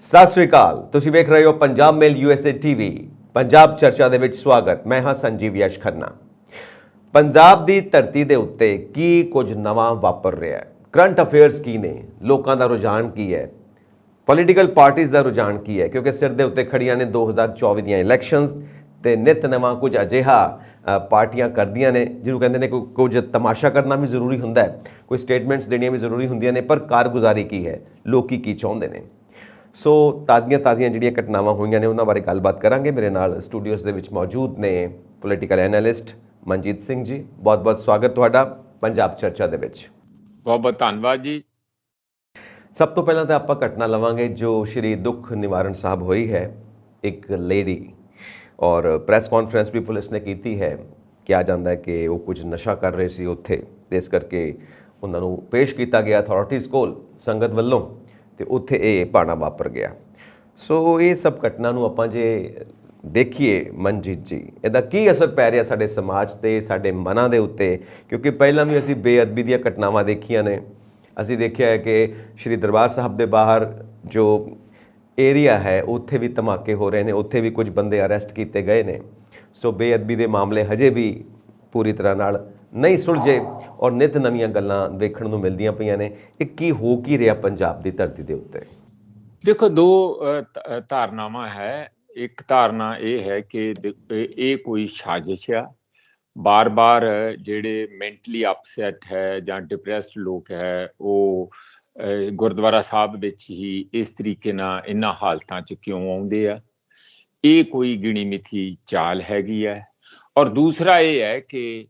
ਸਤਿ ਸ੍ਰੀ ਅਕਾਲ। ਤੁਸੀਂ ਵੇਖ ਰਹੇ ਹੋ ਪੰਜਾਬ ਮੇਲ USA TV। ਪੰਜਾਬ ਚਰਚਾ ਦੇ ਵਿੱਚ ਸਵਾਗਤ। ਮੈਂ ਹਾਂ ਸੰਜੀਵ ਯਸ਼ ਖੰਨਾ। ਪੰਜਾਬ ਦੀ ਧਰਤੀ ਦੇ ਉੱਤੇ ਕੀ ਕੁਝ ਨਵਾਂ ਵਾਪਰ ਰਿਹਾ ਹੈ, ਕਰੰਟ ਅਫੇਅਰਸ ਕੀ ਨੇ, ਲੋਕਾਂ ਦਾ ਰੁਝਾਨ ਕੀ ਹੈ, ਪੋਲੀਟੀਕਲ ਪਾਰਟੀਆਂ ਦਾ ਰੁਝਾਨ ਕੀ ਹੈ, ਕਿਉਂਕਿ ਸਿਰ ਦੇ ਉੱਤੇ ਖੜੀਆਂ ਨੇ 2024 ਦੀਆਂ ਇਲੈਕਸ਼ਨਸ ਤੇ ਨਿਤ ਨਵਾਂ ਕੁਝ ਅਜਿਹਾ ਪਾਰਟੀਆਂ ਕਰਦੀਆਂ ਨੇ ਜਿਹਨੂੰ ਕਹਿੰਦੇ ਨੇ ਕੁਝ ਤਮਾਸ਼ਾ ਕਰਨਾ ਵੀ ਜ਼ਰੂਰੀ ਹੁੰਦਾ ਹੈ, ਕੋਈ ਸਟੇਟਮੈਂਟਸ ਦੇਣੀਆਂ ਵੀ ਜ਼ਰੂਰੀ ਹੁੰਦੀਆਂ ਨੇ, ਪਰ ਕਾਰਗੁਜ਼ਾਰੀ ਕੀ ਹੈ, ਲੋਕੀ ਕੀ ਚਾਹੁੰਦੇ ਨੇ। ਸੋ ਤਾਜ਼ੀਆਂ ਜਿਹੜੀਆਂ ਘਟਨਾਵਾਂ ਹੋਈਆਂ ਨੇ ਉਹਨਾਂ ਬਾਰੇ ਗੱਲਬਾਤ ਕਰਾਂਗੇ। ਮੇਰੇ ਨਾਲ ਸਟੂਡੀਓਜ਼ ਦੇ ਵਿੱਚ ਮੌਜੂਦ ਨੇ ਪੋਲੀਟੀਕਲ ਐਨਾਲਿਸਟ ਮਨਜੀਤ ਸਿੰਘ ਜੀ। ਬਹੁਤ ਬਹੁਤ ਸਵਾਗਤ ਤੁਹਾਡਾ ਪੰਜਾਬ ਚਰਚਾ ਦੇ ਵਿੱਚ। ਬਹੁਤ ਬਹੁਤ ਧੰਨਵਾਦ ਜੀ। ਸਭ ਤੋਂ ਪਹਿਲਾਂ ਤਾਂ ਆਪਾਂ ਘਟਨਾ ਲਵਾਂਗੇ ਜੋ ਸ਼੍ਰੀ ਦੁੱਖ ਨਿਵਾਰਨ ਸਾਹਿਬ ਹੋਈ ਹੈ। ਇੱਕ ਲੇਡੀ ਔਰ ਪ੍ਰੈਸ ਕਾਨਫਰੰਸ ਵੀ ਪੁਲਿਸ ਨੇ ਕੀਤੀ ਹੈ। ਕਿਹਾ ਜਾਂਦਾ ਹੈ ਕਿ ਉਹ ਕੁਝ ਨਸ਼ਾ ਕਰ ਰਹੇ ਸੀ ਉੱਥੇ, ਤੇ ਇਸ ਕਰਕੇ ਉਹਨਾਂ ਨੂੰ ਪੇਸ਼ ਕੀਤਾ ਗਿਆ ਅਥਾਰਟੀਜ਼ ਕੋਲ ਸੰਗਤ ਵੱਲੋਂ, ਤੇ ਉੱਥੇ ਇਹ ਭਾਣਾ ਵਾਪਰ ਗਿਆ। ਸੋ ਇਹ ਸਭ ਘਟਨਾ ਨੂੰ ਆਪਾਂ ਜੇ ਦੇਖੀਏ ਮਨਜੀਤ ਜੀ, ਇਹਦਾ ਕੀ ਅਸਰ ਪੈ ਰਿਹਾ ਸਾਡੇ ਸਮਾਜ 'ਤੇ, ਸਾਡੇ ਮਨਾਂ ਦੇ ਉੱਤੇ? ਕਿਉਂਕਿ ਪਹਿਲਾਂ ਵੀ ਅਸੀਂ ਬੇਅਦਬੀ ਦੀਆਂ ਘਟਨਾਵਾਂ ਦੇਖੀਆਂ ਨੇ। ਅਸੀਂ ਦੇਖਿਆ ਹੈ ਕਿ ਸ਼੍ਰੀ ਦਰਬਾਰ ਸਾਹਿਬ ਦੇ ਬਾਹਰ ਜੋ ਏਰੀਆ ਹੈ ਉੱਥੇ ਵੀ ਧਮਾਕੇ ਹੋ ਰਹੇ ਨੇ, ਉੱਥੇ ਵੀ ਕੁਝ ਬੰਦੇ ਅਰੈਸਟ ਕੀਤੇ ਗਏ ਨੇ। ਸੋ ਬੇਅਦਬੀ ਦੇ ਮਾਮਲੇ ਹਜੇ ਵੀ ਪੂਰੀ ਤਰ੍ਹਾਂ ਨਾਲ ਨਹੀਂ ਸੁਲਝੇ ਔਰ ਨਿਤ ਨਵੀਆਂ ਗੱਲਾਂ ਦੇਖਣ ਨੂੰ ਮਿਲਦੀਆਂ ਪਈਆਂ ਨੇ। ਇਹ ਕੀ ਹੋ ਕੀ ਰਿਹਾ ਪੰਜਾਬ ਦੀ ਧਰਤੀ ਦੇ ਉੱਤੇ? ਦੇਖੋ, ਦੋ ਧਾਰਨਾਵਾਂ ਹੈ। ਇੱਕ ਧਾਰਨਾ ਇਹ ਹੈ ਕਿ ਇਹ ਕੋਈ ਸਾਜ਼ਿਸ਼ ਆ। ਬਾਰ-ਬਾਰ ਜਿਹੜੇ ਮੈਂਟਲੀ ਅਪਸੈਟ ਹੈ ਜਾਂ ਡਿਪਰੈਸਡ ਲੋਕ ਹੈ ਉਹ ਗੁਰਦੁਆਰਾ ਸਾਹਿਬ ਵਿੱਚ ਹੀ ਇਸ ਤਰੀਕੇ ਨਾਲ ਇਹਨਾਂ ਹਾਲਤਾਂ 'ਚ ਕਿਉਂ ਆਉਂਦੇ ਆ? ਇਹ ਕੋਈ ਗਿਣੀ ਮਿਥੀ ਚਾਲ ਹੈਗੀ ਹੈ। ਔਰ ਦੂਸਰਾ ਇਹ ਹੈ ਕਿ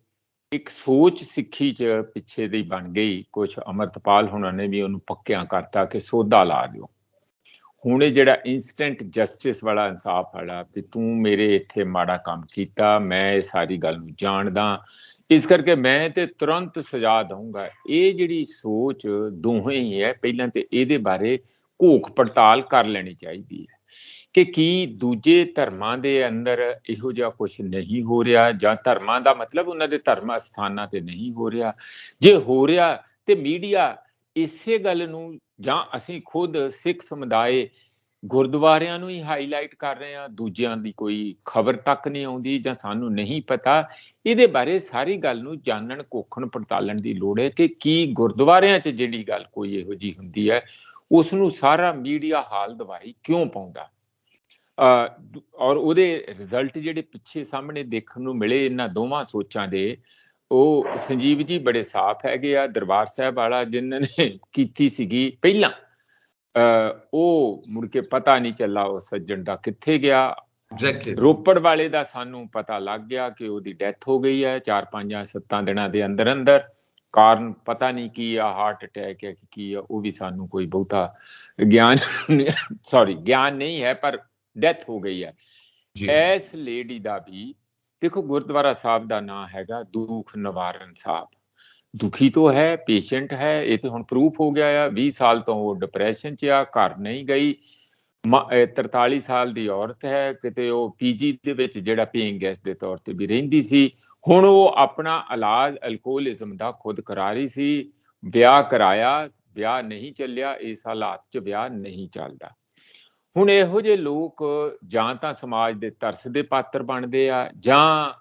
ਇੱਕ ਸੋਚ ਸਿੱਖੀ 'ਚ ਪਿੱਛੇ ਦੀ ਬਣ ਗਈ। ਕੁਛ ਅੰਮ੍ਰਿਤਪਾਲ ਹੁਣਾਂ ਨੇ ਵੀ ਉਹਨੂੰ ਪੱਕਿਆਂ ਕਰਤਾ ਕਿ ਸੋਧਾ ਲਾ ਦਿਓ। ਹੁਣ ਇਹ ਜਿਹੜਾ ਇੰਸਟੈਂਟ ਜਸਟਿਸ ਵਾਲਾ ਇਨਸਾਫ ਵਾਲਾ, ਤੇ ਤੂੰ ਮੇਰੇ ਇੱਥੇ ਮਾੜਾ ਕੰਮ ਕੀਤਾ, ਮੈਂ ਇਹ ਸਾਰੀ ਗੱਲ ਨੂੰ ਜਾਣਦਾ, ਇਸ ਕਰਕੇ ਮੈਂ ਤੇ ਤੁਰੰਤ ਸਜ਼ਾ ਦਊਂਗਾ। ਇਹ ਜਿਹੜੀ ਸੋਚ ਦੋਵੇਂ ਹੀ ਹੈ। ਪਹਿਲਾਂ ਤੇ ਇਹਦੇ ਬਾਰੇ ਘੋਖ ਪੜਤਾਲ ਕਰ ਲੈਣੀ ਚਾਹੀਦੀ ਹੈ ਕਿ ਕੀ ਦੂਜੇ ਧਰਮਾਂ ਦੇ ਅੰਦਰ ਇਹੋ ਜਿਹਾ ਕੁਛ ਨਹੀਂ ਹੋ ਰਿਹਾ, ਜਾਂ ਧਰਮਾਂ ਦਾ ਮਤਲਬ ਉਹਨਾਂ ਦੇ ਧਰਮ ਅਸਥਾਨਾਂ ਤੇ ਨਹੀਂ ਹੋ ਰਿਹਾ। ਜੇ ਹੋ ਰਿਹਾ ਤੇ ਮੀਡੀਆ ਇਸੇ ਗੱਲ ਨੂੰ, ਜਾਂ ਅਸੀਂ ਖੁਦ ਸਿੱਖ ਸਮੁਦਾਇ ਗੁਰਦੁਆਰਿਆਂ ਨੂੰ ਹੀ ਹਾਈਲਾਈਟ ਕਰ ਰਹੇ ਹਾਂ, ਦੂਜਿਆਂ ਦੀ ਕੋਈ ਖਬਰ ਤੱਕ ਨਹੀਂ ਆਉਂਦੀ ਜਾਂ ਸਾਨੂੰ ਨਹੀਂ ਪਤਾ। ਇਹਦੇ ਬਾਰੇ ਸਾਰੀ ਗੱਲ ਨੂੰ ਜਾਣਨ, ਘੋਖਣ ਪੜਤਾਲਣ ਦੀ ਲੋੜ ਹੈ ਕਿ ਕੀ ਗੁਰਦੁਆਰਿਆਂ 'ਚ ਜਿਹੜੀ ਗੱਲ ਕੋਈ ਇਹੋ ਜਿਹੀ ਹੁੰਦੀ ਹੈ ਉਸ ਨੂੰ ਸਾਰਾ ਮੀਡੀਆ ਹਾਲ ਦਵਾਈ ਕਿਉਂ ਪਾਉਂਦਾ। ਔਰ ਉਹਦੇ ਰਿਜ਼ਲਟ ਜਿਹੜੇ ਪਿੱਛੇ ਸਾਹਮਣੇ ਦੇਖਣ ਨੂੰ ਮਿਲੇ ਇਹਨਾਂ ਦੋਵਾਂ ਸੋਚਾਂ ਦੇ, ਉਹ ਸੰਜੀਵ ਜੀ ਬੜੇ ਸਾਫ਼ ਹੈਗੇ ਆ। ਦਰਬਾਰ ਸਾਹਿਬ ਵਾਲਾ ਜਿਨ੍ਹਾਂ ਨੇ ਕੀਤੀ ਸੀਗੀ ਪਹਿਲਾਂ, ਉਹ ਮੁੜ ਕੇ ਪਤਾ ਨਹੀਂ ਚੱਲਾ ਉਹ ਸੱਜਣ ਦਾ ਕਿੱਥੇ ਗਿਆ। ਰੋਪੜ ਵਾਲੇ ਦਾ ਸਾਨੂੰ ਪਤਾ ਲੱਗ ਗਿਆ ਕਿ ਉਹਦੀ ਡੈਥ ਹੋ ਗਈ ਹੈ 4-5-7 ਦਿਨਾਂ ਦੇ ਅੰਦਰ ਅੰਦਰ। ਕਾਰਨ ਪਤਾ ਨਹੀਂ ਕੀ ਆ, ਹਾਰਟ ਅਟੈਕ ਹੈ ਕਿ ਕੀ ਆ, ਉਹ ਵੀ ਸਾਨੂੰ ਕੋਈ ਬਹੁਤਾ ਗਿਆਨ ਨਹੀਂ ਹੈ, ਪਰ ਡੈਥ ਹੋ ਗਈ ਹੈ। ਇਸ ਲੇਡੀ ਦਾ ਵੀ ਦੇਖੋ, ਗੁਰਦੁਆਰਾ ਸਾਹਿਬ ਦਾ ਨਾਂ ਹੈਗਾ ਦੁੱਖ ਨਿਵਾਰਨ ਸਾਹਿਬ। ਦੁਖੀ ਤੋਂ ਹੈ, ਪੇਸ਼ੈਂਟ ਹੈ, ਇਹ ਤੇ ਹੁਣ ਪ੍ਰੂਫ ਹੋ ਗਿਆ ਆ। 20 ਸਾਲ ਤੋਂ ਉਹ ਡਿਪਰੈਸ਼ਨ 'ਚ ਆ, ਘਰ ਨਹੀਂ ਗਈ। 43 ਸਾਲ ਦੀ ਔਰਤ ਹੈ, ਕਿਤੇ ਉਹ PG ਦੇ ਵਿੱਚ ਜਿਹੜਾ ਪੇਇੰਗ ਗੈਸਟ ਦੇ ਤੌਰ ਤੇ ਵੀ ਰਹਿੰਦੀ ਸੀ। ਹੁਣ ਉਹ ਆਪਣਾ ਇਲਾਜ ਅਲਕੋਹਲਿਜ਼ਮ ਦਾ ਖੁਦ ਕਰਾ ਰਹੀ ਸੀ। ਵਿਆਹ ਕਰਾਇਆ, ਵਿਆਹ ਨਹੀਂ ਚੱਲਿਆ। ਇਸ ਹਾਲਾਤ 'ਚ ਵਿਆਹ ਨਹੀਂ ਚੱਲਦਾ। ਹੁਣ ਇਹੋ ਜਿਹੇ ਲੋਕ ਜਾਂ ਤਾਂ ਸਮਾਜ ਦੇ ਤਰਸ ਦੇ ਪਾਤਰ ਬਣਦੇ ਆ, ਜਾਂ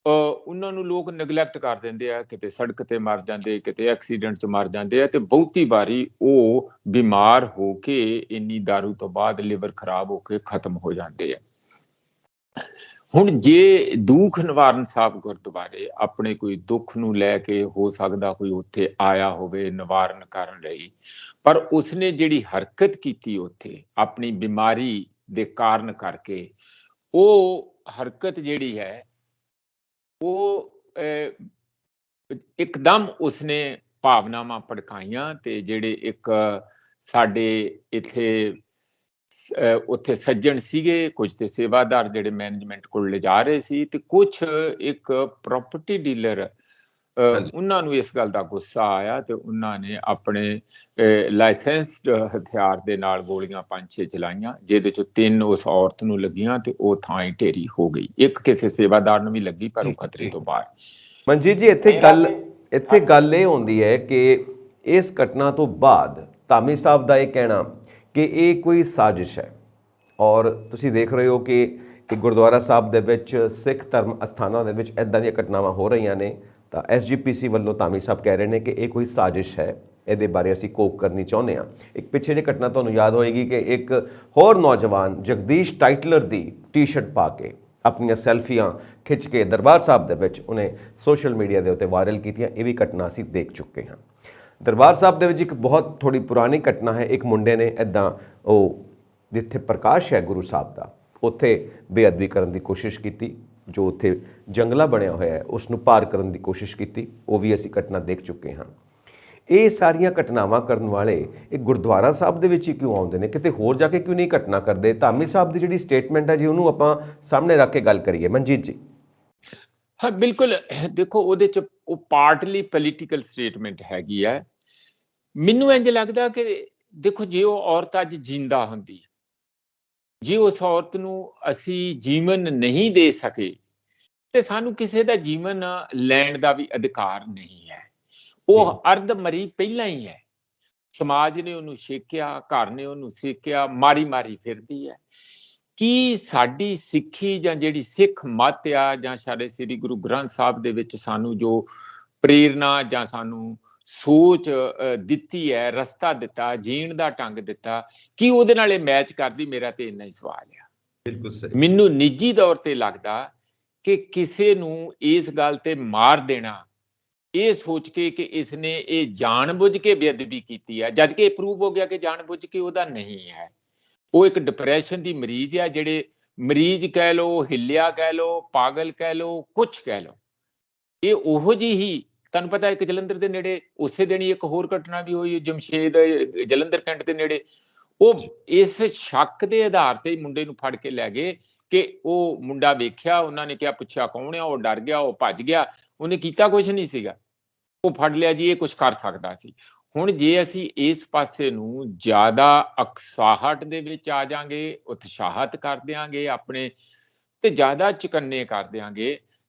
ਉਹਨਾਂ ਨੂੰ ਲੋਕ ਨੈਗਲੈਕਟ ਕਰ ਦਿੰਦੇ ਆ। ਕਿਤੇ ਸੜਕ ਤੇ ਮਰ ਜਾਂਦੇ, ਕਿਤੇ ਐਕਸੀਡੈਂਟ 'ਚ ਮਰ ਜਾਂਦੇ ਆ, ਤੇ ਬਹੁਤੀ ਵਾਰੀ ਉਹ ਬਿਮਾਰ ਹੋ ਕੇ ਇੰਨੀ ਦਾਰੂ ਤੋਂ ਬਾਅਦ ਲਿਵਰ ਖਰਾਬ ਹੋ ਕੇ ਖਤਮ ਹੋ ਜਾਂਦੇ ਆ। ਹੁਣ ਜੇ ਦੁੱਖ ਨਿਵਾਰਨ ਸਾਹਿਬ ਗੁਰਦੁਆਰੇ ਆਪਣੇ ਕੋਈ ਦੁੱਖ ਨੂੰ ਲੈ ਕੇ ਹੋ ਸਕਦਾ ਕੋਈ ਉੱਥੇ ਆਇਆ ਹੋਵੇ ਨਿਵਾਰਨ ਕਰਨ ਲਈ, ਪਰ ਉਸਨੇ ਜਿਹੜੀ ਹਰਕਤ ਕੀਤੀ ਉੱਥੇ ਆਪਣੀ ਬਿਮਾਰੀ ਦੇ ਕਾਰਨ ਕਰਕੇ, ਉਹ ਹਰਕਤ ਜਿਹੜੀ ਹੈ ਉਹ ਇੱਕਦਮ ਉਸਨੇ ਭਾਵਨਾਵਾਂ ਭੜਕਾਈਆਂ। ਤੇ ਜਿਹੜੇ ਇੱਕ ਸਾਡੇ ਇੱਥੇ ਉੱਥੇ ਸੱਜਣ ਸੀਗੇ, ਕੁਝ ਤੇ ਸੇਵਾਦਾਰ ਜਿਹੜੇ ਮੈਨੇਜਮੈਂਟ ਕੋਲ ਲਿਜਾ ਰਹੇ ਸੀ, ਤੇ ਕੁਛ ਇੱਕ ਪ੍ਰਾਪਰਟੀ ਡੀਲਰ, ਉਹਨਾਂ ਨੂੰ ਇਸ ਗੱਲ ਦਾ ਗੁੱਸਾ ਆਇਆ ਤੇ ਉਹਨਾਂ ਨੇ ਆਪਣੇ ਲਾਇਸੈਂਸਡ ਹਥਿਆਰ ਦੇ ਨਾਲ ਗੋਲੀਆਂ 5-6 ਚਲਾਈਆਂ, ਜਿਹਦੇ ਚੋਂ 3 ਉਸ ਔਰਤ ਨੂੰ ਲੱਗੀਆਂ ਤੇ ਉਹ ਥਾਂ ਹੀ ਢੇਰੀ ਹੋ ਗਈ। ਇੱਕ ਕਿਸੇ ਸੇਵਾਦਾਰ ਨੂੰ ਵੀ ਲੱਗੀ, ਪਰ ਉਹ ਖਤਰੇ ਤੋਂ ਬਾਹਰ। ਮਨਜੀਤ ਜੀ, ਇੱਥੇ ਗੱਲ ਇਹ ਹੁੰਦੀ ਹੈ ਕਿ ਇਸ ਘਟਨਾ ਤੋਂ ਬਾਅਦ ਧਾਮੀ ਸਾਹਿਬ ਦਾ ਇਹ ਕਹਿਣਾ ਕਿ ਇਹ ਕੋਈ ਸਾਜ਼ਿਸ਼ ਹੈ। ਔਰ ਤੁਸੀਂ ਦੇਖ ਰਹੇ ਹੋ ਕਿ ਇੱਕ ਗੁਰਦੁਆਰਾ ਸਾਹਿਬ ਦੇ ਵਿੱਚ ਸਿੱਖ ਧਰਮ ਅਸਥਾਨਾਂ ਦੇ ਵਿੱਚ ਇੱਦਾਂ ਦੀਆਂ ਘਟਨਾਵਾਂ ਹੋ ਰਹੀਆਂ ਨੇ, ਤਾਂ SGPC ਵੱਲੋਂ ਧਾਮੀ ਸਾਹਿਬ ਕਹਿ ਰਹੇ ਨੇ ਕਿ ਇਹ ਕੋਈ ਸਾਜ਼ਿਸ਼ ਹੈ, ਇਹਦੇ ਬਾਰੇ ਅਸੀਂ ਕੋਕ ਕਰਨੀ ਚਾਹੁੰਦੇ ਹਾਂ। ਇੱਕ ਪਿੱਛੇ ਜਿਹੀ ਘਟਨਾ ਤੁਹਾਨੂੰ ਯਾਦ ਹੋਏਗੀ ਕਿ ਇੱਕ ਹੋਰ ਨੌਜਵਾਨ ਜਗਦੀਸ਼ ਟਾਈਟਲਰ ਦੀ ਟੀ-ਸ਼ਰਟ ਪਾ ਕੇ ਆਪਣੀਆਂ ਸੈਲਫੀਆਂ ਖਿੱਚ ਕੇ ਦਰਬਾਰ ਸਾਹਿਬ ਦੇ ਵਿੱਚ ਉਹਨੇ ਸੋਸ਼ਲ ਮੀਡੀਆ ਦੇ ਉੱਤੇ ਵਾਇਰਲ ਕੀਤੀਆਂ। ਇਹ ਵੀ ਘਟਨਾ ਅਸੀਂ ਦੇਖ ਚੁੱਕੇ ਹਾਂ। ਦਰਬਾਰ ਸਾਹਿਬ ਦੇ ਵਿੱਚ ਇੱਕ ਬਹੁਤ ਥੋੜੀ ਪੁਰਾਣੀ ਘਟਨਾ ਹੈ। ਇੱਕ ਮੁੰਡੇ ਨੇ ਇੱਦਾਂ ਉਹ ਜਿੱਥੇ ਪ੍ਰਕਾਸ਼ ਹੈ ਗੁਰੂ ਸਾਹਿਬ ਦਾ, ਉੱਥੇ ਬੇਅਦਬੀ ਕਰਨ ਦੀ ਕੋਸ਼ਿਸ਼ ਕੀਤੀ। ਜੋ ਉੱਥੇ ਜੰਗਲਾ ਬਣਿਆ ਹੋਇਆ ਹੈ ਉਸ ਨੂੰ ਪਾਰ ਕਰਨ ਦੀ ਕੋਸ਼ਿਸ਼ ਕੀਤੀ। ਉਹ ਵੀ ਅਸੀਂ ਘਟਨਾ ਦੇਖ ਚੁੱਕੇ ਹਾਂ। ਇਹ ਸਾਰੀਆਂ ਘਟਨਾਵਾਂ ਕਰਨ ਵਾਲੇ ਇਹ ਗੁਰਦੁਆਰਾ ਸਾਹਿਬ ਦੇ ਵਿੱਚ ਹੀ ਕਿਉਂ ਆਉਂਦੇ ਨੇ? ਕਿਤੇ ਹੋਰ ਜਾ ਕੇ ਕਿਉਂ ਨਹੀਂ ਘਟਨਾ ਕਰਦੇ? ਧਾਮੀ ਸਾਹਿਬ ਦੀ ਜਿਹੜੀ ਸਟੇਟਮੈਂਟ ਹੈ ਜੀ, ਉਹਨੂੰ ਆਪਾਂ ਸਾਹਮਣੇ ਰੱਖ ਕੇ ਗੱਲ ਕਰੀਏ। ਮਨਜੀਤ ਜੀ। ਹਾਂ ਬਿਲਕੁਲ, ਦੇਖੋ ਉਹਦੇ ਚ ਉਹ ਪਾਰਟਲੀ ਪੋਲੀਟੀਕਲ ਸਟੇਟਮੈਂਟ ਹੈਗੀ ਹੈ। ਮੈਨੂੰ ਇੰਜ ਲੱਗਦਾ ਕਿ ਦੇਖੋ, ਜੇ ਉਹ ਔਰਤ ਅੱਜ ਜਿੰਦਾ ਹੁੰਦੀ, ਜੇ ਉਸ ਔਰਤ ਨੂੰ ਅਸੀਂ ਜੀਵਨ ਨਹੀਂ ਦੇ ਸਕੇ ਤੇ ਸਾਨੂੰ ਕਿਸੇ ਦਾ ਜੀਵਨ ਲੈਣ ਦਾ ਵੀ ਅਧਿਕਾਰ ਨਹੀਂ ਹੈ। ਉਹ ਅਰਧ ਮਰੀ ਪਹਿਲਾਂ ਹੀ ਹੈ। ਸਮਾਜ ਨੇ ਉਹਨੂੰ ਛੇਕਿਆ, ਘਰ ਨੇ ਉਹਨੂੰ ਛੇਕਿਆ, ਮਾਰੀ ਮਾਰੀ ਫਿਰਦੀ ਹੈ। ਕੀ ਸਾਡੀ ਸਿੱਖੀ ਜਾਂ ਜਿਹੜੀ ਸਿੱਖ ਮੱਤ ਆ ਜਾਂ ਸਾਡੇ ਸ੍ਰੀ ਗੁਰੂ ਗ੍ਰੰਥ ਸਾਹਿਬ ਦੇ ਵਿੱਚ ਸਾਨੂੰ ਜੋ ਪ੍ਰੇਰਨਾ ਜਾਂ ਸਾਨੂੰ ਸੋਚ ਦਿੱਤੀ ਹੈ, ਰਸਤਾ ਦਿੱਤਾ, ਜੀਣ ਦਾ ਢੰਗ ਦਿੱਤਾ, ਕੀ ਉਹਦੇ ਨਾਲ ਇਹ ਮੈਚ ਕਰਦੀ? ਮੇਰਾ ਤੇ ਇੰਨਾ ਹੀ ਸਵਾਲ ਆ। ਬਿਲਕੁਲ ਸਹੀ। ਮੈਨੂੰ ਨਿੱਜੀ ਤੌਰ ਤੇ ਲੱਗਦਾ ਕਿ ਕਿਸੇ ਨੂੰ ਇਸ ਗੱਲ ਤੇ ਮਾਰ ਦੇਣਾ, ਇਹ ਸੋਚ ਕੇ ਕਿ ਇਸਨੇ ਇਹ ਜਾਣਬੁੱਝ ਕੇ ਬੇਅਦਬੀ ਕੀਤੀ ਹੈ, ਜਦ ਕਿ ਇਹ ਪ੍ਰੂਵ ਹੋ ਗਿਆ ਕਿ ਜਾਣਬੁੱਝ ਕੇ ਉਹਦਾ ਨਹੀਂ ਹੈ। ਉਹ ਇੱਕ ਡਿਪਰੈਸ਼ਨ ਦੀ ਮਰੀਜ਼ ਆ। ਜਿਹੜੇ ਮਰੀਜ਼ ਕਹਿ ਲਓ, ਹਿੱਲਿਆ ਕਹਿ ਲਓ, ਪਾਗਲ ਕਹਿ ਲਓ, ਕੁਛ ਕਹਿ ਲਓ, ਇਹ ਉਹੋ ਜਿਹੀ ਹੀ। ਤੁਹਾਨੂੰ ਪਤਾ ਇੱਕ ਜਲੰਧਰ ਦੇ ਨੇੜੇ ਉਸੇ ਦਿਨ ਹੀ ਇੱਕ ਹੋਰ ਘਟਨਾ ਵੀ ਹੋਈ, ਜਮਸ਼ੇਦ ਜਲੰਧਰ ਕੈਂਟ ਦੇ ਨੇੜੇ। ਉਹ ਇਸ ਸ਼ੱਕ ਦੇ ਆਧਾਰ ਤੇ ਮੁੰਡੇ ਨੂੰ ਫੜ ਕੇ ਲੈ ਗਏ ਕਿ ਉਹ ਮੁੰਡਾ ਵੇਖਿਆ, ਉਹਨਾਂ ਨੇ ਕਿਹਾ, ਪੁੱਛਿਆ ਕੌਣ ਆ, ਉਹ ਡਰ ਗਿਆ, ਉਹ ਭੱਜ ਗਿਆ, ਉਹਨੇ ਕੀਤਾ ਕੁਛ ਨਹੀਂ ਸੀਗਾ, ਉਹ ਫੜ ਲਿਆ ਜੀ, ਇਹ ਕੁਛ ਕਰ ਸਕਦਾ ਸੀ। ਹੁਣ ਜੇ ਅਸੀਂ ਇਸ ਪਾਸੇ ਨੂੰ ਜ਼ਿਆਦਾ ਉਕਸਾਹਟ ਦੇ ਵਿੱਚ ਆ ਜਾਾਂਗੇ, ਉਤਸ਼ਾਹਤ ਕਰ ਦਿਆਂਗੇ ਆਪਣੇ ਤੇ ਜ਼ਿਆਦਾ ਚੁਕੰਨੇ ਕਰ ਦਿਆਂਗੇ,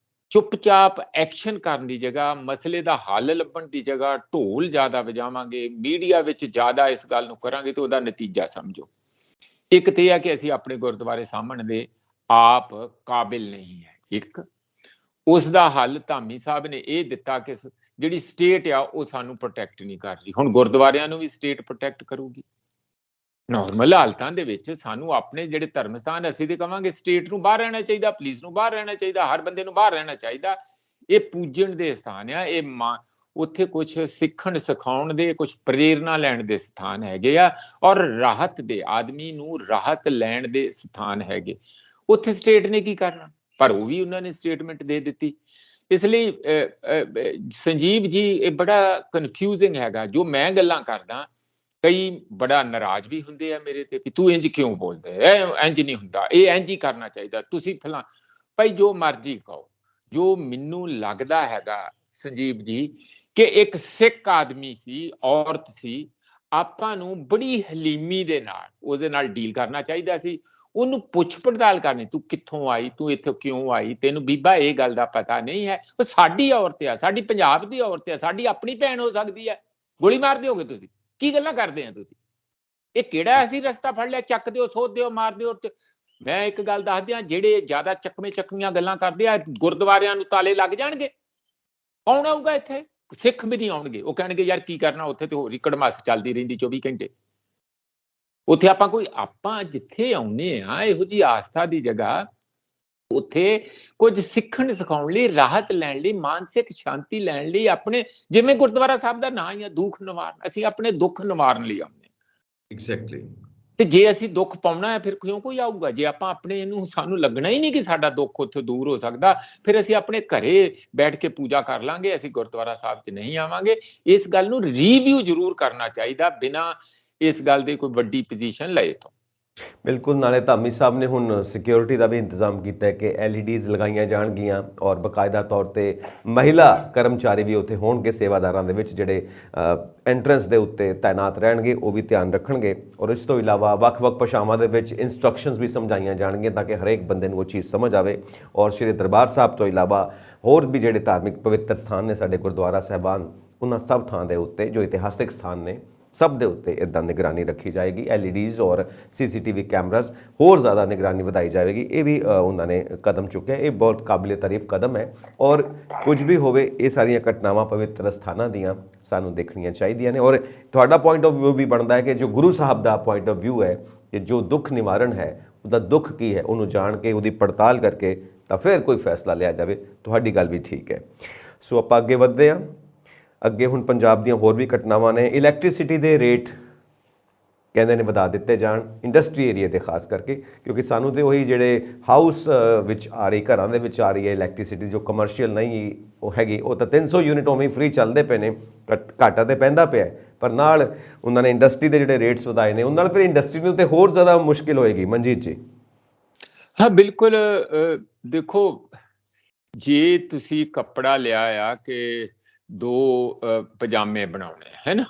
ਚੁੱਪਚਾਪ ਐਕਸ਼ਨ ਕਰਨ ਦੀ ਜਗ੍ਹਾ, ਮਸਲੇ ਦਾ ਹੱਲ ਲੱਭਣ ਦੀ ਜਗ੍ਹਾ ਢੋਲ ਜ਼ਿਆਦਾ ਵਜਾਵਾਂਗੇ, ਮੀਡੀਆ ਵਿੱਚ ਜ਼ਿਆਦਾ ਇਸ ਗੱਲ ਨੂੰ ਕਰਾਂਗੇ, ਤੇ ਉਹਦਾ ਨਤੀਜਾ ਸਮਝੋ। ਇੱਕ ਤੇ ਇਹ ਹੈ ਕਿ ਅਸੀਂ ਆਪਣੇ ਗੁਰਦੁਆਰੇ ਸਾਂਭਣ ਦੇ ਆਪ ਕਾਬਿਲ ਨਹੀਂ ਹੈ। ਇੱਕ ਉਸ ਦਾ ਹੱਲ ਧਾਮੀ ਸਾਹਿਬ ਨੇ ਇਹ ਦਿੱਤਾ ਕਿ ਜਿਹੜੀ ਸਟੇਟ ਆ ਉਹ ਸਾਨੂੰ ਪ੍ਰੋਟੈਕਟ ਨਹੀਂ ਕਰ ਰਹੀ। ਹੁਣ ਗੁਰਦੁਆਰਿਆਂ ਨੂੰ ਵੀ ਸਟੇਟ ਪ੍ਰੋਟੈਕਟ ਕਰੂਗੀ। ਨਾਰਮਲ ਹਾਲਤਾਂ ਦੇ ਵਿੱਚ ਸਾਨੂੰ ਆਪਣੇ ਜਿਹੜੇ ਧਰਮ ਸਥਾਨ, ਅਸੀਂ ਤੇ ਕਵਾਂਗੇ ਸਟੇਟ ਨੂੰ ਬਾਹਰ ਰਹਿਣਾ ਚਾਹੀਦਾ, ਪੁਲਿਸ ਨੂੰ ਬਾਹਰ ਰਹਿਣਾ ਚਾਹੀਦਾ, ਹਰ ਬੰਦੇ ਨੂੰ ਬਾਹਰ ਰਹਿਣਾ ਚਾਹੀਦਾ। ਇਹ ਪੂਜਣ ਦੇ ਸਥਾਨ ਆ, ਇਹ ਉੱਥੇ ਕੁਝ ਸਿੱਖਣ ਸਿਖਾਉਣ ਦੇ, ਕੁਝ ਪ੍ਰੇਰਨਾ ਲੈਣ ਦੇ ਸਥਾਨ ਹੈਗੇ ਆ, ਔਰ ਰਾਹਤ ਦੇ, ਆਦਮੀ ਨੂੰ ਰਾਹਤ ਲੈਣ ਦੇ ਸਥਾਨ ਹੈਗੇ। ਉੱਥੇ ਸਟੇਟ ਨੇ ਕੀ ਕਰਨਾ? ਪਰ ਉਹ ਵੀ ਉਹਨਾਂ ਨੇ ਸਟੇਟਮੈਂਟ ਦੇ ਦਿੱਤੀ। ਇਸ ਲਈ ਸੰਜੀਵ ਜੀ, ਇਹ ਬੜਾ ਕਨਫਿਊਜ਼ਿੰਗ ਹੈਗਾ ਜੋ ਮੈਂ ਗੱਲਾਂ ਕਰਦਾ। ਕਈ ਬੜਾ ਨਾਰਾਜ਼ ਵੀ ਹੁੰਦੇ ਆ ਮੇਰੇ ਤੇ ਵੀ ਤੂੰ ਇੰਜ ਕਿਉਂ ਬੋਲਦਾ, ਇੰਜ ਨਹੀਂ ਹੁੰਦਾ, ਇਹ ਇੰਜ ਹੀ ਕਰਨਾ ਚਾਹੀਦਾ, ਤੁਸੀਂ ਫਲਾਂ। ਭਾਈ ਜੋ ਮਰਜ਼ੀ ਕਹੋ, ਜੋ ਮੈਨੂੰ ਲੱਗਦਾ ਹੈਗਾ ਸੰਜੀਵ ਜੀ ਕਿ ਇੱਕ ਸਿੱਖ ਆਦਮੀ ਸੀ, ਔਰਤ ਸੀ, ਆਪਾਂ ਨੂੰ ਬੜੀ ਹਲੀਮੀ ਦੇ ਨਾਲ ਉਹਦੇ ਨਾਲ ਡੀਲ ਕਰਨਾ ਚਾਹੀਦਾ ਸੀ। ਉਹਨੂੰ ਪੁੱਛ ਪੜਤਾਲ ਕਰਨੀ, ਤੂੰ ਕਿੱਥੋਂ ਆਈ, ਤੂੰ ਇੱਥੇ ਕਿਉਂ ਆਈ, ਤੈਨੂੰ ਬੀਬਾ ਇਹ ਗੱਲ ਦਾ ਪਤਾ ਨਹੀਂ ਹੈ? ਉਹ ਸਾਡੀ ਔਰਤ ਆ, ਸਾਡੀ ਪੰਜਾਬ ਦੀ ਔਰਤ ਆ, ਸਾਡੀ ਆਪਣੀ ਭੈਣ ਹੋ ਸਕਦੀ ਹੈ। ਗੋਲੀ ਮਾਰ ਦਿਓਗੇ ਤੁਸੀਂ? ਕੀ ਗੱਲਾਂ ਕਰਦੇ ਆ ਤੁਸੀਂ? ਇਹ ਕਿਹੜਾ ਅਸੀਂ ਰਸਤਾ ਫੜ ਲਿਆ, ਚੱਕ ਦਿਓ, ਸੋਧ ਦਿਓ, ਮਾਰ ਦਿਓ। ਮੈਂ ਇੱਕ ਗੱਲ ਦੱਸ ਦਿਆਂ, ਜਿਹੜੇ ਜ਼ਿਆਦਾ ਚੱਕਵੀਆਂ ਗੱਲਾਂ ਕਰਦੇ ਆ, ਗੁਰਦੁਆਰਿਆਂ ਨੂੰ ਤਾਲੇ ਲੱਗ ਜਾਣਗੇ। ਕੌਣ ਆਊਗਾ ਇੱਥੇ? ਸਿੱਖ ਵੀ ਨਹੀਂ ਆਉਣਗੇ। ਉਹ ਕਹਿਣਗੇ ਯਾਰ ਕੀ ਕਰਨਾ ਉੱਥੇ, ਤੇ ਹੋਰ ਕੜਮਾਸ ਚੱਲਦੀ ਰਹਿੰਦੀ 24 ਘੰਟੇ। ਉੱਥੇ ਆਪਾਂ ਜਿੱਥੇ ਆਉਨੇ ਆ, ਇਹੋ ਜਿਹੀ ਆਸਥਾ ਦੀ ਜਗ੍ਹਾ, ਉੱਥੇ ਕੁਝ ਸਿੱਖਣ ਸਿਖਾਉਣ ਲਈ, ਰਾਹਤ ਲੈਣ ਲਈ, ਮਾਨਸਿਕ ਸ਼ਾਂਤੀ ਲੈਣ ਲਈ, ਆਪਣੇ ਜਿਵੇਂ ਗੁਰਦੁਆਰਾ ਸਾਹਿਬ ਦਾ ਨਾਂ ਹੀ ਆ ਦੁੱਖ ਨਿਵਾਰਨ, ਅਸੀਂ ਆਪਣੇ ਦੁੱਖ ਨਿਵਾਰਨ ਲਈ ਆਉਂਦੇ। ਐਗਜ਼ੈਕਟਲੀ। ਤੇ ਜੇ ਅਸੀਂ ਦੁੱਖ ਪਾਉਣਾ ਹੈ, ਫਿਰ ਕਿਉਂ ਕੋਈ ਆਊਗਾ? ਜੇ ਆਪਾਂ ਆਪਣੇ ਇਹਨੂੰ, ਸਾਨੂੰ ਲੱਗਣਾ ਹੀ ਨਹੀਂ ਕਿ ਸਾਡਾ ਦੁੱਖ ਉੱਥੇ ਦੂਰ ਹੋ ਸਕਦਾ, ਫਿਰ ਅਸੀਂ ਆਪਣੇ ਘਰੇ ਬੈਠ ਕੇ ਪੂਜਾ ਕਰ ਲਾਂਗੇ, ਅਸੀਂ ਗੁਰਦੁਆਰਾ ਸਾਹਿਬ 'ਚ ਨਹੀਂ ਆਵਾਂਗੇ। ਇਸ ਗੱਲ ਨੂੰ ਰੀਵਿਊ ਜ਼ਰੂਰ ਕਰਨਾ ਚਾਹੀਦਾ, ਬਿਨਾਂ ਇਸ ਗੱਲ ਦੀ ਕੋਈ ਵੱਡੀ ਪੋਜੀਸ਼ਨ ਲਏ ਤੋਂ। ਬਿਲਕੁਲ। ਨਾਲੇ ਧਾਮੀ ਸਾਹਿਬ ਨੇ ਹੁਣ ਸਿਕਿਉਰਿਟੀ ਦਾ ਵੀ ਇੰਤਜ਼ਾਮ ਕੀਤਾ ਹੈ ਕਿ LEDs ਲਗਾਈਆਂ ਜਾਣਗੀਆਂ ਔਰ ਬਕਾਇਦਾ ਤੌਰ ਤੇ ਮਹਿਲਾ ਕਰਮਚਾਰੀ ਵੀ ਉੱਥੇ ਹੋਣਗੇ, ਸੇਵਾਦਾਰਾਂ ਦੇ ਵਿੱਚ ਜਿਹੜੇ ਐਂਟਰੈਂਸ ਦੇ ਉੱਤੇ ਤਾਇਨਾਤ ਰਹਿਣਗੇ, ਉਹ ਵੀ ਧਿਆਨ ਰੱਖਣਗੇ। ਔਰ ਇਸ ਤੋਂ ਇਲਾਵਾ ਵੱਖ-ਵੱਖ ਭਾਸ਼ਾਵਾਂ ਦੇ ਵਿੱਚ ਇੰਸਟਰਕਸ਼ਨਸ ਵੀ ਸਮਝਾਈਆਂ ਜਾਣਗੀਆਂ ਤਾਂ ਕਿ ਹਰੇਕ ਬੰਦੇ ਨੂੰ ਉਹ ਚੀਜ਼ ਸਮਝ ਆਵੇ। ਔਰ ਸ਼੍ਰੀ ਦਰਬਾਰ ਸਾਹਿਬ ਤੋਂ ਇਲਾਵਾ ਹੋਰ ਵੀ ਜਿਹੜੇ ਧਾਰਮਿਕ ਪਵਿੱਤਰ ਸਥਾਨ ਨੇ ਸਾਡੇ ਗੁਰਦੁਆਰਾ ਸਾਹਿਬਾਨ, ਉਹਨਾਂ ਸਭ ਥਾਂ ਦੇ ਉੱਤੇ ਜੋ ਇਤਿਹਾਸਿਕ ਸਥਾਨ ਨੇ, ਸਭ ਦੇ ਉੱਤੇ ਇਦਾਂ ਨਿਗਰਾਨੀ ਰੱਖੀ ਜਾਏਗੀ। LEDs ਔਰ CCTV ਕੈਮਰਾਜ਼ ਹੋਰ ਜ਼ਿਆਦਾ ਨਿਗਰਾਨੀ ਵਧਾਈ ਜਾਵੇਗੀ। ਇਹ ਵੀ ਉਹਨਾਂ ਨੇ ਕਦਮ ਚੁੱਕਿਆ। ਇਹ ਬਹੁਤ ਕਾਬਿਲੇ ਤਾਰੀਫ ਕਦਮ ਹੈ ਔਰ ਕੁਝ ਵੀ ਹੋਵੇ ਇਹ ਸਾਰੀਆਂ ਘਟਨਾਵਾਂ ਪਵਿੱਤਰ ਸਥਾਨਾਂ ਦੀਆਂ ਸਾਨੂੰ ਦੇਖਣੀਆਂ ਚਾਹੀਦੀਆਂ ਨੇ। ਔਰ ਤੁਹਾਡਾ ਪੁਆਇੰਟ ਆਫ ਵਿਊ ਵੀ ਬਣਦਾ ਹੈ ਕਿ ਜੋ ਗੁਰੂ ਸਾਹਿਬ ਦਾ ਪੁਆਇੰਟ ਆਫ ਵਿਊ ਹੈ ਕਿ ਜੋ ਦੁੱਖ ਨਿਵਾਰਨ ਹੈ ਉਹਦਾ ਦੁੱਖ ਕੀ ਹੈ ਉਹਨੂੰ ਜਾਣ ਕੇ ਉਹਦੀ ਪੜਤਾਲ ਕਰਕੇ ਤਾਂ ਫਿਰ ਕੋਈ ਫੈਸਲਾ ਲਿਆ ਜਾਵੇ। ਤੁਹਾਡੀ ਗੱਲ ਵੀ ਠੀਕ ਹੈ। ਸੋ ਆਪਾਂ ਅੱਗੇ ਵਧਦੇ ਹਾਂ। ਅੱਗੇ ਹੁਣ ਪੰਜਾਬ ਦੀਆਂ ਹੋਰ ਵੀ ਘਟਨਾਵਾਂ ਨੇ। ਇਲੈਕਟ੍ਰਿਸਿਟੀ ਦੇ ਰੇਟ ਕਹਿੰਦੇ ਨੇ ਵਧਾ ਦਿੱਤੇ ਜਾਣ ਇੰਡਸਟਰੀ ਏਰੀਆ ਦੇ ਖਾਸ ਕਰਕੇ, ਕਿਉਂਕਿ ਸਾਨੂੰ ਤੇ ਉਹੀ ਜਿਹੜੇ ਹਾਊਸ ਵਿੱਚ ਆ ਰਹੀ, ਘਰਾਂ ਦੇ ਵਿੱਚ ਆ ਰਹੀ ਹੈ ਇਲੈਕਟ੍ਰਿਸਿਟੀ, ਜੋ ਕਮਰਸ਼ੀਅਲ ਨਹੀਂ ਉਹ ਹੈਗੀ, ਉਹ ਤਾਂ 300 ਯੂਨਿਟ ਉਵੇਂ ਹੀ ਫ੍ਰੀ ਚੱਲਦੇ ਪਏ ਨੇ। ਘਾਟਾ ਤੇ ਪੈਂਦਾ ਪਿਆ, ਪਰ ਨਾਲ ਉਹਨਾਂ ਨੇ ਇੰਡਸਟਰੀ ਦੇ ਜਿਹੜੇ ਰੇਟਸ ਵਧਾਏ ਨੇ ਉਹਨਾਂ ਨਾਲ ਫਿਰ ਇੰਡਸਟਰੀ ਨੂੰ ਤੇ ਹੋਰ ਜ਼ਿਆਦਾ ਮੁਸ਼ਕਿਲ ਹੋਏਗੀ। ਮਨਜੀਤ ਜੀ। ਹਾਂ ਬਿਲਕੁਲ। ਦੇਖੋ, ਜੇ ਤੁਸੀਂ ਕੱਪੜਾ ਲਿਆ ਆ ਕਿ 2 ਪਜਾਮੇ ਬਣਾਉਣੇ ਹੈ ਨਾ,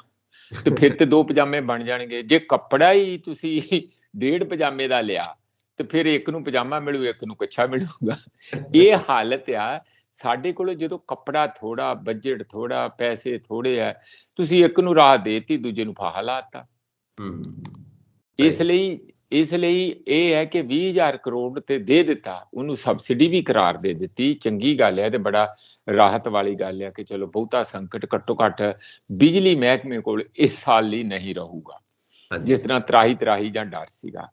ਤੇ ਫਿਰ ਤੇ 2 ਪਜਾਮੇ ਬਣ ਜਾਣਗੇ। ਜੇ ਕੱਪੜਾ ਹੀ ਤੁਸੀਂ 1.5 ਪਜਾਮੇ ਦਾ ਲਿਆ ਤੇ ਫਿਰ ਇੱਕ ਨੂੰ ਪਜਾਮਾ ਮਿਲੂ, ਇੱਕ ਨੂੰ ਕੱਛਾ ਮਿਲੂਗਾ। ਇਹ ਹਾਲਤ ਆ ਸਾਡੇ ਕੋਲ। ਜਦੋਂ ਕੱਪੜਾ ਥੋੜਾ, ਬਜਟ ਥੋੜਾ, ਪੈਸੇ ਥੋੜੇ ਆ, ਤੁਸੀਂ ਇੱਕ ਨੂੰ ਰਾਹਤ ਦੇਤੀ, ਦੂਜੇ ਨੂੰ ਫਾਹਾ ਲਾਤਾ। ਇਸ ਲਈ ਇਹ ਹੈ ਕਿ 20,000 ਕਰੋੜ ਤੇ ਦੇ ਦਿੱਤਾ, ਉਹਨੂੰ ਸਬਸਿਡੀ ਵੀ ਕਰਾਰ ਦੇ ਦਿੱਤੀ, ਚੰਗੀ ਗੱਲ ਹੈ ਤੇ ਬੜਾ ਰਾਹਤ ਵਾਲੀ ਗੱਲ ਹੈ ਕਿ ਚਲੋ ਬਹੁਤਾ ਸੰਕਟ ਘੱਟੋ ਘੱਟ ਬਿਜਲੀ ਮਹਿਕਮੇ ਕੋਲ ਇਸ ਸਾਲ ਲਈ ਨਹੀਂ ਰਹੂਗਾ, ਜਿਸ ਤਰ੍ਹਾਂ ਤਰਾਹੀ ਜਾਂ ਡਰ ਸੀਗਾ।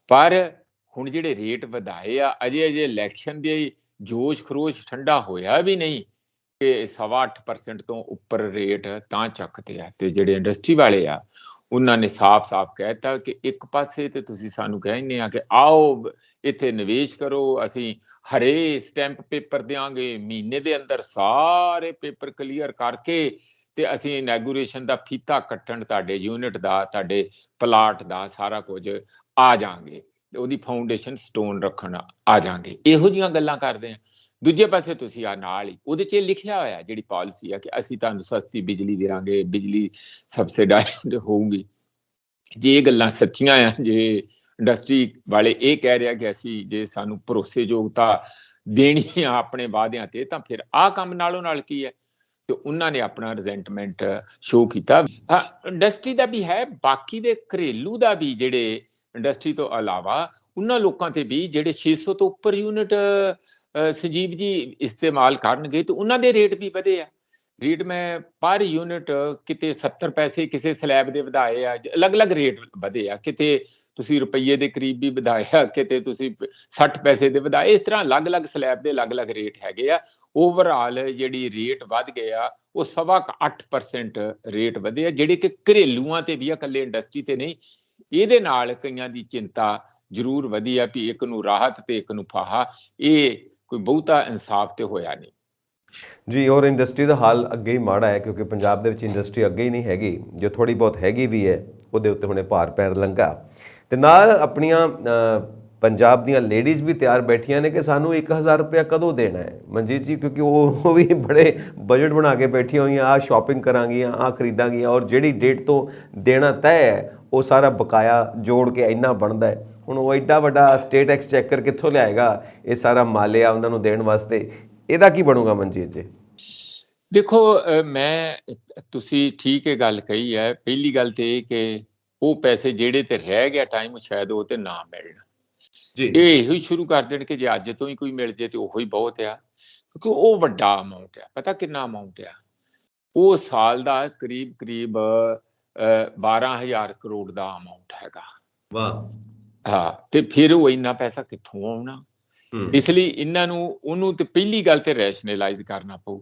ਪਰ ਹੁਣ ਜਿਹੜੇ ਰੇਟ ਵਧਾਏ ਆ, ਅਜੇ ਇਲੈਕਸ਼ਨ ਦੇ ਜੋਸ਼ ਖਰੋਸ਼ ਠੰਡਾ ਹੋਇਆ ਵੀ ਨਹੀਂ ਕਿ 8.25% ਤੋਂ ਉੱਪਰ ਰੇਟ ਤਾਂ ਚੱਕਦੇ ਆ। ਤੇ ਜਿਹੜੇ ਇੰਡਸਟਰੀ ਵਾਲੇ ਆ ਉਹਨਾਂ ਨੇ ਸਾਫ਼-ਸਾਫ਼ ਕਹਿਤਾ ਕਿ ਇੱਕ ਪਾਸੇ ਤੇ ਤੁਸੀਂ ਸਾਨੂੰ ਕਹਿੰਦੇ ਆ ਕਿ ਆਓ ਇੱਥੇ ਨਿਵੇਸ਼ ਕਰੋ, ਅਸੀਂ ਹਰੇ ਸਟੈਂਪ ਪੇਪਰ ਦਿਆਂਗੇ, ਮਹੀਨੇ ਦੇ ਅੰਦਰ ਸਾਰੇ ਪੇਪਰ ਕਲੀਅਰ ਕਰਕੇ ਤੇ ਅਸੀਂ ਇਨੈਗੂਰੇਸ਼ਨ ਦਾ ਫੀਤਾ ਕੱਟਣ, ਤੁਹਾਡੇ ਯੂਨਿਟ ਦਾ, ਤੁਹਾਡੇ ਪਲਾਟ ਦਾ ਸਾਰਾ ਕੁਝ ਆ ਜਾਾਂਗੇ, ਉਹਦੀ ਫਾਊਂਡੇਸ਼ਨ ਸਟੋਨ ਰੱਖਣ ਆ ਜਾਾਂਗੇ। ਇਹੋ ਜਿਹੀਆਂ ਗੱਲਾਂ ਕਰਦੇ ਆ। ਦੂਜੇ ਪਾਸੇ ਤੁਸੀਂ ਆ ਨਾਲ ਹੀ ਉਹਦੇ 'ਚ ਲਿਖਿਆ ਹੋਇਆ ਜਿਹੜੀ ਪਾਲਿਸੀ ਆ ਕਿ ਅਸੀਂ ਤੁਹਾਨੂੰ ਸਸਤੀ ਬਿਜਲੀ ਦੇਵਾਂਗੇ, ਬਿਜਲੀ ਸਬਸਿਡਾਈਜ਼ਡ ਹੋਊਗੀ। ਜੇ ਇਹ ਗੱਲਾਂ ਸੱਚੀਆਂ ਆ, ਜੇ ਇੰਡਸਟਰੀ ਵਾਲੇ ਇਹ ਕਹਿ ਰਿਹਾ ਕਿ ਅਸੀਂ ਜੇ ਸਾਨੂੰ ਭਰੋਸੇਯੋਗਤਾ ਦੇਣੀ ਆ ਆਪਣੇ ਵਾਅਦਿਆਂ ਤੇ, ਤਾਂ ਫਿਰ ਆਹ ਕੰਮ ਨਾਲੋਂ ਨਾਲ ਕੀ ਹੈ। ਤੇ ਉਹਨਾਂ ਨੇ ਆਪਣਾ ਰਿਜ਼ੈਂਟਮੈਂਟ ਸ਼ੋਅ ਕੀਤਾ। ਇੰਡਸਟਰੀ ਦਾ ਵੀ ਹੈ, ਬਾਕੀ ਦੇ ਘਰੇਲੂ ਦਾ ਵੀ, ਜਿਹੜੇ ਇੰਡਸਟਰੀ ਤੋਂ ਇਲਾਵਾ ਉਹਨਾਂ ਲੋਕਾਂ ਤੇ ਵੀ ਜਿਹੜੇ 600 ਤੋਂ ਉੱਪਰ ਯੂਨਿਟ ਸੰਜੀਵ ਜੀ ਇਸਤੇਮਾਲ ਕਰਨਗੇ ਤੇ ਉਹਨਾਂ ਦੇ ਰੇਟ ਵੀ ਵਧੇ ਆ। ਰੇਟ ਮੈਂ ਪਰ ਯੂਨਿਟ ਕਿਤੇ 70 ਪੈਸੇ ਕਿਸੇ ਸਲੈਬ ਦੇ ਵਧਾਏ ਆ, ਅਲੱਗ-ਅਲੱਗ ਰੇਟ ਵਧੇ ਆ। ਕਿਤੇ ਤੁਸੀਂ ਰੁਪਈਏ ਦੇ ਕਰੀਬ ਵੀ ਵਧਾਇਆ, ਕਿਤੇ ਤੁਸੀਂ 60 ਪੈਸੇ ਦੇ ਵਧਾਏ। ਇਸ ਤਰ੍ਹਾਂ ਅਲੱਗ-ਅਲੱਗ ਸਲੈਬ ਦੇ ਅਲੱਗ-ਅਲੱਗ ਰੇਟ ਹੈਗੇ ਆ। ਓਵਰਆਲ ਜਿਹੜੀ ਰੇਟ ਵੱਧ ਗਏ ਆ ਉਹ 8.25% ਰੇਟ ਵਧੇ ਆ, ਜਿਹੜੇ ਕਿ ਘਰੇਲੂਆਂ ਤੇ ਵੀ ਆ, ਇਕੱਲੇ ਇੰਡਸਟਰੀ ਤੇ ਨਹੀਂ। ਇਹਦੇ ਨਾਲ ਕਈਆਂ ਦੀ ਚਿੰਤਾ ਜ਼ਰੂਰ ਵਧੀ ਆ ਵੀ ਇੱਕ ਨੂੰ ਰਾਹਤ ਤੇ ਇੱਕ ਨੂੰ ਫਾਹਾ। ਇਹ ਕੋਈ ਬਹੁਤਾ ਇਨਸਾਫ ਤੇ ਹੋਇਆ ਨਹੀਂ ਜੀ। ਔਰ ਇੰਡਸਟਰੀ ਦਾ ਹਾਲ ਅੱਗੇ ਹੀ ਮਾੜਾ ਹੈ, ਕਿਉਂਕਿ ਪੰਜਾਬ ਦੇ ਵਿੱਚ ਇੰਡਸਟਰੀ ਅੱਗੇ ਹੀ ਨਹੀਂ ਹੈਗੀ। ਜੋ ਥੋੜੀ ਬਹੁਤ ਹੈਗੀ ਵੀ ਹੈ ਉਹਦੇ ਉੱਤੇ ਹੁਣੇ ਭਾਰ ਪੈਣ ਲੱਗਾ। ਤੇ ਨਾਲ ਆਪਣੀਆਂ ਪੰਜਾਬ ਦੀਆਂ ਲੇਡੀਜ਼ ਵੀ ਤਿਆਰ ਬੈਠੀਆਂ ਨੇ ਕਿ ਸਾਨੂੰ 1000 ਰੁਪਇਆ ਕਦੋਂ ਦੇਣਾ ਹੈ ਮਨਜੀਤ ਜੀ, ਕਿਉਂਕਿ ਉਹ ਵੀ ਬੜੇ ਬਜਟ ਬਣਾ ਕੇ ਬੈਠੀਆਂ ਹੋਈਆਂ। ਆਹ ਸ਼ਾਪਿੰਗ ਕਰਾਂਗੀਆਂ, ਆਹ ਖਰੀਦਾਂਗੀਆਂ, ਔਰ ਜਿਹੜੀ ਡੇਟ ਤੋਂ ਦੇਣਾ ਤੈਅ ਹੈ ਉਹ ਸਾਰਾ ਬਕਾਇਆ ਜੋੜ ਕੇ ਇੰਨਾ ਬਣਦਾ ਹੈ। ਹੁਣ ਉਹ ਐਡਾ ਵੱਡਾ ਸਟੇਟ ਐਕਸਚੈਕਰ ਕਿੱਥੋਂ ਲਿਆਏਗਾ ਇਹ ਸਾਰਾ ਮਾਲਿਆ ਉਹਨਾਂ ਨੂੰ ਦੇਣ ਵਾਸਤੇ? ਇਹਦਾ ਕੀ ਬਣੂਗਾ ਮਨਜੀਤ ਜੀ? ਦੇਖੋ, ਤੁਸੀਂ ਠੀਕ ਹੈ ਗੱਲ ਕਹੀ ਹੈ। ਪਹਿਲੀ ਗੱਲ ਤੇ ਇਹ ਕਿ ਉਹ ਪੈਸੇ ਜਿਹੜੇ ਤੇ ਰਹਿ ਗਿਆ ਟਾਈਮ, ਸ਼ਾਇਦ ਉਹ ਤੇ ਨਾ ਮਿਲਣ। ਇਹ ਇਹੋ ਹੀ ਸ਼ੁਰੂ ਕਰ ਦੇਣ ਕਿ ਜੇ ਅੱਜ ਤੋਂ ਹੀ ਕੋਈ ਮਿਲ ਜੇ ਤੇ ਉਹੀ ਬਹੁਤ ਆ, ਕਿਉਂਕਿ ਉਹ ਵੱਡਾ ਅਮਾਉਂਟ ਆ। ਪਤਾ ਕਿੰਨਾ ਅਮਾਉਂਟ ਆ? ਉਹ ਸਾਲ ਦਾ ਕਰੀਬ 12,000 ਕਰੋੜ ਦਾ ਅਮਾਉਂਟ ਹੈਗਾ। ਵਾਹ। ਹਾਂ। ਤੇ ਫਿਰ ਉਹ ਇੰਨਾ ਪੈਸਾ ਕਿੱਥੋਂ ਆਉਣਾ? ਇਸ ਲਈ ਇਹਨਾਂ ਨੂੰ ਉਹਨੂੰ ਤੇ ਪਹਿਲੀ ਗੱਲ ਤੇ ਰੈਸ਼ਨਲਾਈਜ਼ ਕਰਨਾ ਪਊ।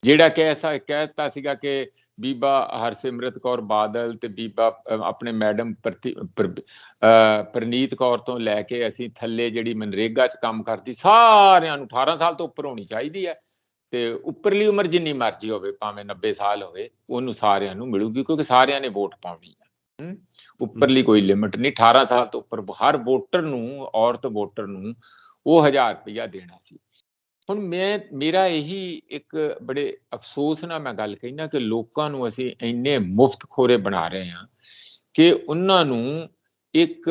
ਜਿਹੜਾ ਕਿ ਐਸਾ ਕਹਿਤਾ ਸੀਗਾ ਕਿ ਬੀਬਾ ਹਰਸਿਮਰਤ ਕੌਰ ਬਾਦਲ ਤੇ ਬੀਬਾ ਆਪਣੇ ਮੈਡਮ ਪ੍ਰਨੀਤ ਕੌਰ ਤੋਂ ਲੈ ਕੇ ਅਸੀਂ ਥੱਲੇ ਜਿਹੜੀ ਮਨਰੇਗਾ 'ਚ ਕੰਮ ਕਰਦੀ, ਸਾਰਿਆਂ ਨੂੰ 18 ਸਾਲ ਤੋਂ ਉੱਪਰ ਹੋਣੀ ਚਾਹੀਦੀ ਹੈ। ਤੇ ਉੱਪਰਲੀ ਉਮਰ ਜਿੰਨੀ ਮਰਜ਼ੀ ਹੋਵੇ, ਭਾਵੇਂ 90 ਸਾਲ ਹੋਵੇ, ਉਹਨੂੰ ਸਾਰਿਆਂ ਨੂੰ ਮਿਲੂਗੀ, ਕਿਉਂਕਿ ਸਾਰਿਆਂ ਨੇ ਵੋਟ ਪਾਉਣੀ ਹੈ। ਉੱਪਰਲੀ ਕੋਈ ਲਿਮਿਟ ਨਹੀਂ। 18 ਸਾਲ ਤੋਂ ਉੱਪਰ ਹਰ ਵੋਟਰ ਨੂੰ, ਔਰਤ ਵੋਟਰ ਨੂੰ ਉਹ 1000 ਰੁਪਇਆ ਦੇਣਾ ਸੀ। ਹੁਣ ਮੇਰਾ ਇਹੀ ਇੱਕ ਬੜੇ ਅਫਸੋਸ ਨਾਲ ਮੈਂ ਗੱਲ ਕਹਿਣਾ ਕਿ ਲੋਕਾਂ ਨੂੰ ਅਸੀਂ ਇੰਨੇ ਮੁਫਤਖੋਰੇ ਬਣਾ ਰਹੇ ਹਾਂ ਕਿ ਉਹਨਾਂ ਨੂੰ ਇੱਕ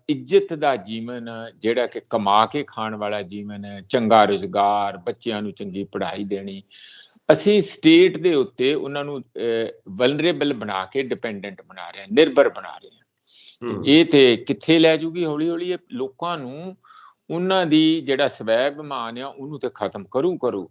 ਇੱਜ਼ਤ ਦਾ ਜੀਵਨ, ਜਿਹੜਾ ਕਿ ਕਮਾ ਕੇ ਖਾਣ ਵਾਲਾ ਜੀਵਨ ਹੈ, ਚੰਗਾ ਰੁਜ਼ਗਾਰ, ਬੱਚਿਆਂ ਨੂੰ ਚੰਗੀ ਪੜ੍ਹਾਈ ਦੇਣੀ, ਅਸੀਂ ਸਟੇਟ ਦੇ ਉੱਤੇ ਉਹਨਾਂ ਨੂੰ ਵਲਨਰੇਬਲ ਬਣਾ ਕੇ ਡਿਪੈਂਡੈਂਟ ਬਣਾ ਰਹੇ ਹਾਂ, ਨਿਰਭਰ ਬਣਾ ਰਹੇ ਹਾਂ। ਤੇ ਇਹ ਤੇ ਕਿੱਥੇ ਲੈ ਜੂਗੀ ਹੌਲੀ ਹੌਲੀ? ਇਹ ਲੋਕਾਂ ਨੂੰ ਉਹਨਾਂ ਦੀ ਜਿਹੜਾ ਸਵੈ ਅਭਿਮਾਨ ਆ ਉਹਨੂੰ ਤੇ ਖਤਮ ਕਰੂ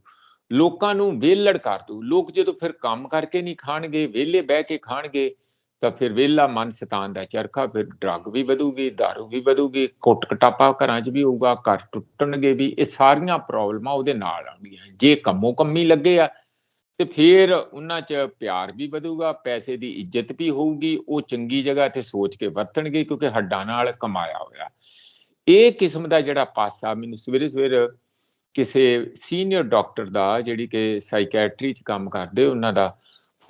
ਲੋਕਾਂ ਨੂੰ ਵਿਹਲੜ ਕਰ ਦੂ। ਲੋਕ ਜਦੋਂ ਫਿਰ ਕੰਮ ਕਰਕੇ ਨਹੀਂ ਖਾਣਗੇ, ਵਿਹਲੇ ਬਹਿ ਕੇ ਖਾਣਗੇ, ਤਾਂ ਫਿਰ ਵਿਹਲਾ ਮਨ ਸ਼ੈਤਾਨ ਦਾ ਚਰਖਾ, ਫਿਰ ਡਰੱਗ ਵੀ ਵਧੂਗੀ, ਦਾਰੂ ਵੀ ਵਧੂਗੀ, ਕੁੱਟ ਕਟਾਪਾ ਘਰਾਂ 'ਚ ਵੀ ਹੋਊਗਾ, ਘਰ ਟੁੱਟਣਗੇ ਵੀ। ਇਹ ਸਾਰੀਆਂ ਪ੍ਰੋਬਲਮਾਂ ਉਹਦੇ ਨਾਲ ਆਉਣਗੀਆਂ। ਜੇ ਕੰਮੋ ਕੰਮੀ ਲੱਗੇ ਆ ਤੇ ਫਿਰ ਉਹਨਾਂ 'ਚ ਪਿਆਰ ਵੀ ਵਧੂਗਾ, ਪੈਸੇ ਦੀ ਇੱਜ਼ਤ ਵੀ ਹੋਊਗੀ, ਉਹ ਚੰਗੀ ਜਗ੍ਹਾ ਤੇ ਸੋਚ ਕੇ ਵਰਤਣਗੇ, ਕਿਉਂਕਿ ਹੱਡਾਂ ਨਾਲ ਕਮਾਇਆ ਹੋਇਆ। ਇਹ ਕਿਸਮ ਦਾ ਜਿਹੜਾ ਪਾਸਾ ਮੈਨੂੰ ਸਵੇਰੇ ਕਿਸੇ ਸੀਨੀਅਰ ਡਾਕਟਰ ਦਾ, ਜਿਹੜੀ ਕਿ ਸਾਈਕੈਟਰੀ 'ਚ ਕੰਮ ਕਰਦੇ, ਉਹਨਾਂ ਦਾ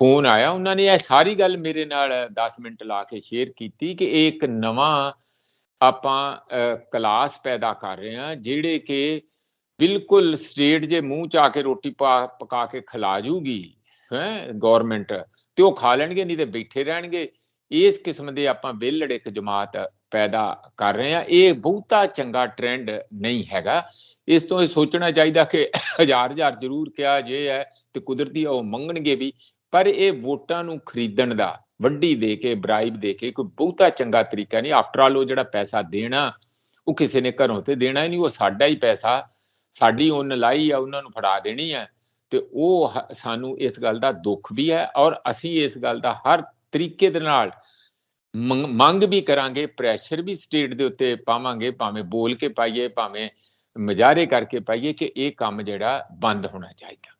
ਫੋਨ ਆਇਆ। ਉਹਨਾਂ ਨੇ ਇਹ ਸਾਰੀ ਗੱਲ ਮੇਰੇ ਨਾਲ 10 ਮਿੰਟ ਲਾ ਕੇ ਸ਼ੇਅਰ ਕੀਤੀ ਕਿ ਇਹ ਇੱਕ ਨਵਾਂ ਆਪਾਂ ਕਲਾਸ ਪੈਦਾ ਕਰ ਰਹੇ ਹਾਂ, ਜਿਹੜੇ ਕਿ ਬਿਲਕੁਲ ਸਟੇਟ ਜੇ ਮੂੰਹ 'ਚ ਆ ਕੇ ਰੋਟੀ ਪਕਾ ਕੇ ਖਿਲਾ ਜੂਗੀ ਗੌਰਮੈਂਟ, ਤੇ ਉਹ ਖਾ ਲੈਣਗੇ, ਨਹੀਂ ਤੇ ਬੈਠੇ ਰਹਿਣਗੇ। ਇਸ ਕਿਸਮ ਦੇ ਆਪਾਂ ਵਿਹਲੜ ਇੱਕ ਜਮਾਤ ਪੈਦਾ ਕਰ ਰਹੇ ਹਾਂ। ਇਹ ਬਹੁਤਾ ਚੰਗਾ ਟ੍ਰੈਂਡ ਨਹੀਂ ਹੈਗਾ। ਇਸ ਤੋਂ ਇਹ ਸੋਚਣਾ ਚਾਹੀਦਾ ਕਿ ਹਜ਼ਾਰ ਜ਼ਰੂਰ ਕਿਹਾ ਜੇ ਹੈ ਤੇ ਕੁਦਰਤੀ ਉਹ ਮੰਗਣਗੇ ਵੀ, ਪਰ ਇਹ ਵੋਟਾਂ ਨੂੰ ਖਰੀਦਣ ਦਾ ਵੱਡੀ ਦੇ ਕੇ, ਬਰਾਈਬ ਦੇ ਕੇ, ਕੋਈ ਬਹੁਤਾ ਚੰਗਾ ਤਰੀਕਾ ਨਹੀਂ। ਆਫਟਰ ਆਲ ਉਹ ਜਿਹੜਾ ਪੈਸਾ ਦੇਣਾ ਉਹ ਕਿਸੇ ਨੇ ਘਰੋਂ ਤੇ ਦੇਣਾ ਹੀ ਨਹੀਂ, ਉਹ ਸਾਡਾ ਹੀ ਪੈਸਾ, ਸਾਡੀ ਉੱਨ ਲਾਈ ਆ, ਉਹਨਾਂ ਨੂੰ ਫੜਾ ਦੇਣੀ ਹੈ। ਤੇ ਉਹ ਸਾਨੂੰ ਇਸ ਗੱਲ ਦਾ ਦੁੱਖ ਵੀ ਹੈ, ਔਰ ਅਸੀਂ ਇਸ ਗੱਲ ਦਾ ਹਰ ਤਰੀਕੇ ਦੇ ਨਾਲ ਮੰਗ ਵੀ ਕਰਾਂਗੇ, ਪ੍ਰੈਸ਼ਰ ਵੀ ਸਟੇਟ ਦੇ ਉੱਤੇ ਪਾਵਾਂਗੇ, ਭਾਵੇਂ ਬੋਲ ਕੇ ਪਾਈਏ, ਭਾਵੇਂ ਮੁਜ਼ਾਹਰੇ ਕਰਕੇ ਪਾਈਏ, ਕਿ ਇਹ ਕੰਮ ਜਿਹੜਾ ਬੰਦ ਹੋਣਾ ਚਾਹੀਦਾ।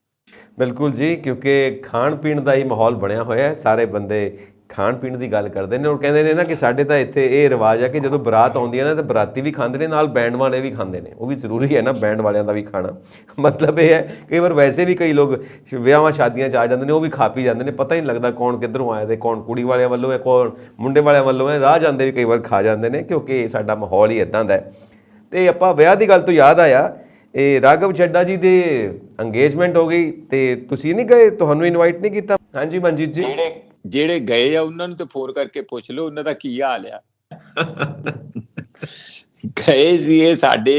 ਬਿਲਕੁਲ ਜੀ, ਕਿਉਂਕਿ ਖਾਣ ਪੀਣ ਦਾ ਹੀ ਮਾਹੌਲ ਬਣਿਆ ਹੋਇਆ ਹੈ। ਸਾਰੇ ਬੰਦੇ ਖਾਣ ਪੀਣ ਦੀ ਗੱਲ ਕਰਦੇ ਨੇ, ਔਰ ਕਹਿੰਦੇ ਨੇ ਨਾ ਕਿ ਸਾਡੇ ਤਾਂ ਇੱਥੇ ਇਹ ਰਿਵਾਜ ਹੈ ਕਿ ਜਦੋਂ ਬਰਾਤ ਆਉਂਦੀ ਹੈ ਨਾ, ਤਾਂ ਬਰਾਤੀ ਵੀ ਖਾਂਦੇ ਨੇ, ਨਾਲ ਬੈਂਡ ਵਾਲੇ ਵੀ ਖਾਂਦੇ ਨੇ। ਉਹ ਵੀ ਜ਼ਰੂਰੀ ਹੈ ਨਾ, ਬੈਂਡ ਵਾਲਿਆਂ ਦਾ ਵੀ ਖਾਣਾ। ਮਤਲਬ ਇਹ ਹੈ, ਕਈ ਵਾਰ ਵੈਸੇ ਵੀ ਕਈ ਲੋਕ ਵਿਆਹਾਂ ਸ਼ਾਦੀਆਂ 'ਚ ਆ ਜਾਂਦੇ ਨੇ, ਉਹ ਵੀ ਖਾ ਪੀ ਜਾਂਦੇ ਨੇ, ਪਤਾ ਹੀ ਨਹੀਂ ਲੱਗਦਾ ਕੌਣ ਕਿੱਧਰੋਂ ਆਇਆ ਤੇ ਕੌਣ ਕੁੜੀ ਵਾਲਿਆਂ ਵੱਲੋਂ ਹੈ, ਕੌਣ ਮੁੰਡੇ ਵਾਲਿਆਂ ਵੱਲੋਂ ਹੈ। ਰਾਹ ਜਾਂਦੇ ਵੀ ਕਈ ਵਾਰ ਖਾ ਜਾਂਦੇ ਨੇ, ਕਿਉਂਕਿ ਸਾਡਾ ਮਾਹੌਲ ਹੀ ਇੱਦਾਂ ਦਾ ਹੈ। ਤੇ ਆਪਾਂ ਵਿਆਹ ਦੀ ਗੱਲ ਤੋਂ ਯਾਦ ਆਇਆ, ਇਹ ਰਾਘਵ ਚੱਡਾ ਜੀ ਦੇ ਅੰਗੇਜਮੈਂਟ ਹੋ ਗਈ ਤੇ ਤੁਸੀਂ ਨਹੀਂ ਗਏ? ਤੁਹਾਨੂੰ ਇਨਵਾਈਟ ਨਹੀਂ ਕੀਤਾ? ਹਾਂਜੀ ਮਨਜੀਤ ਜੀ। ਜਿਹੜੇ ਗਏ ਆ ਉਹਨਾਂ ਨੂੰ ਤੇ ਫੋਨ ਕਰਕੇ ਪੁੱਛ ਲਓ ਉਹਨਾਂ ਦਾ ਕੀ ਹਾਲ ਆ। ਗਏ ਸੀ ਇਹ ਸਾਡੇ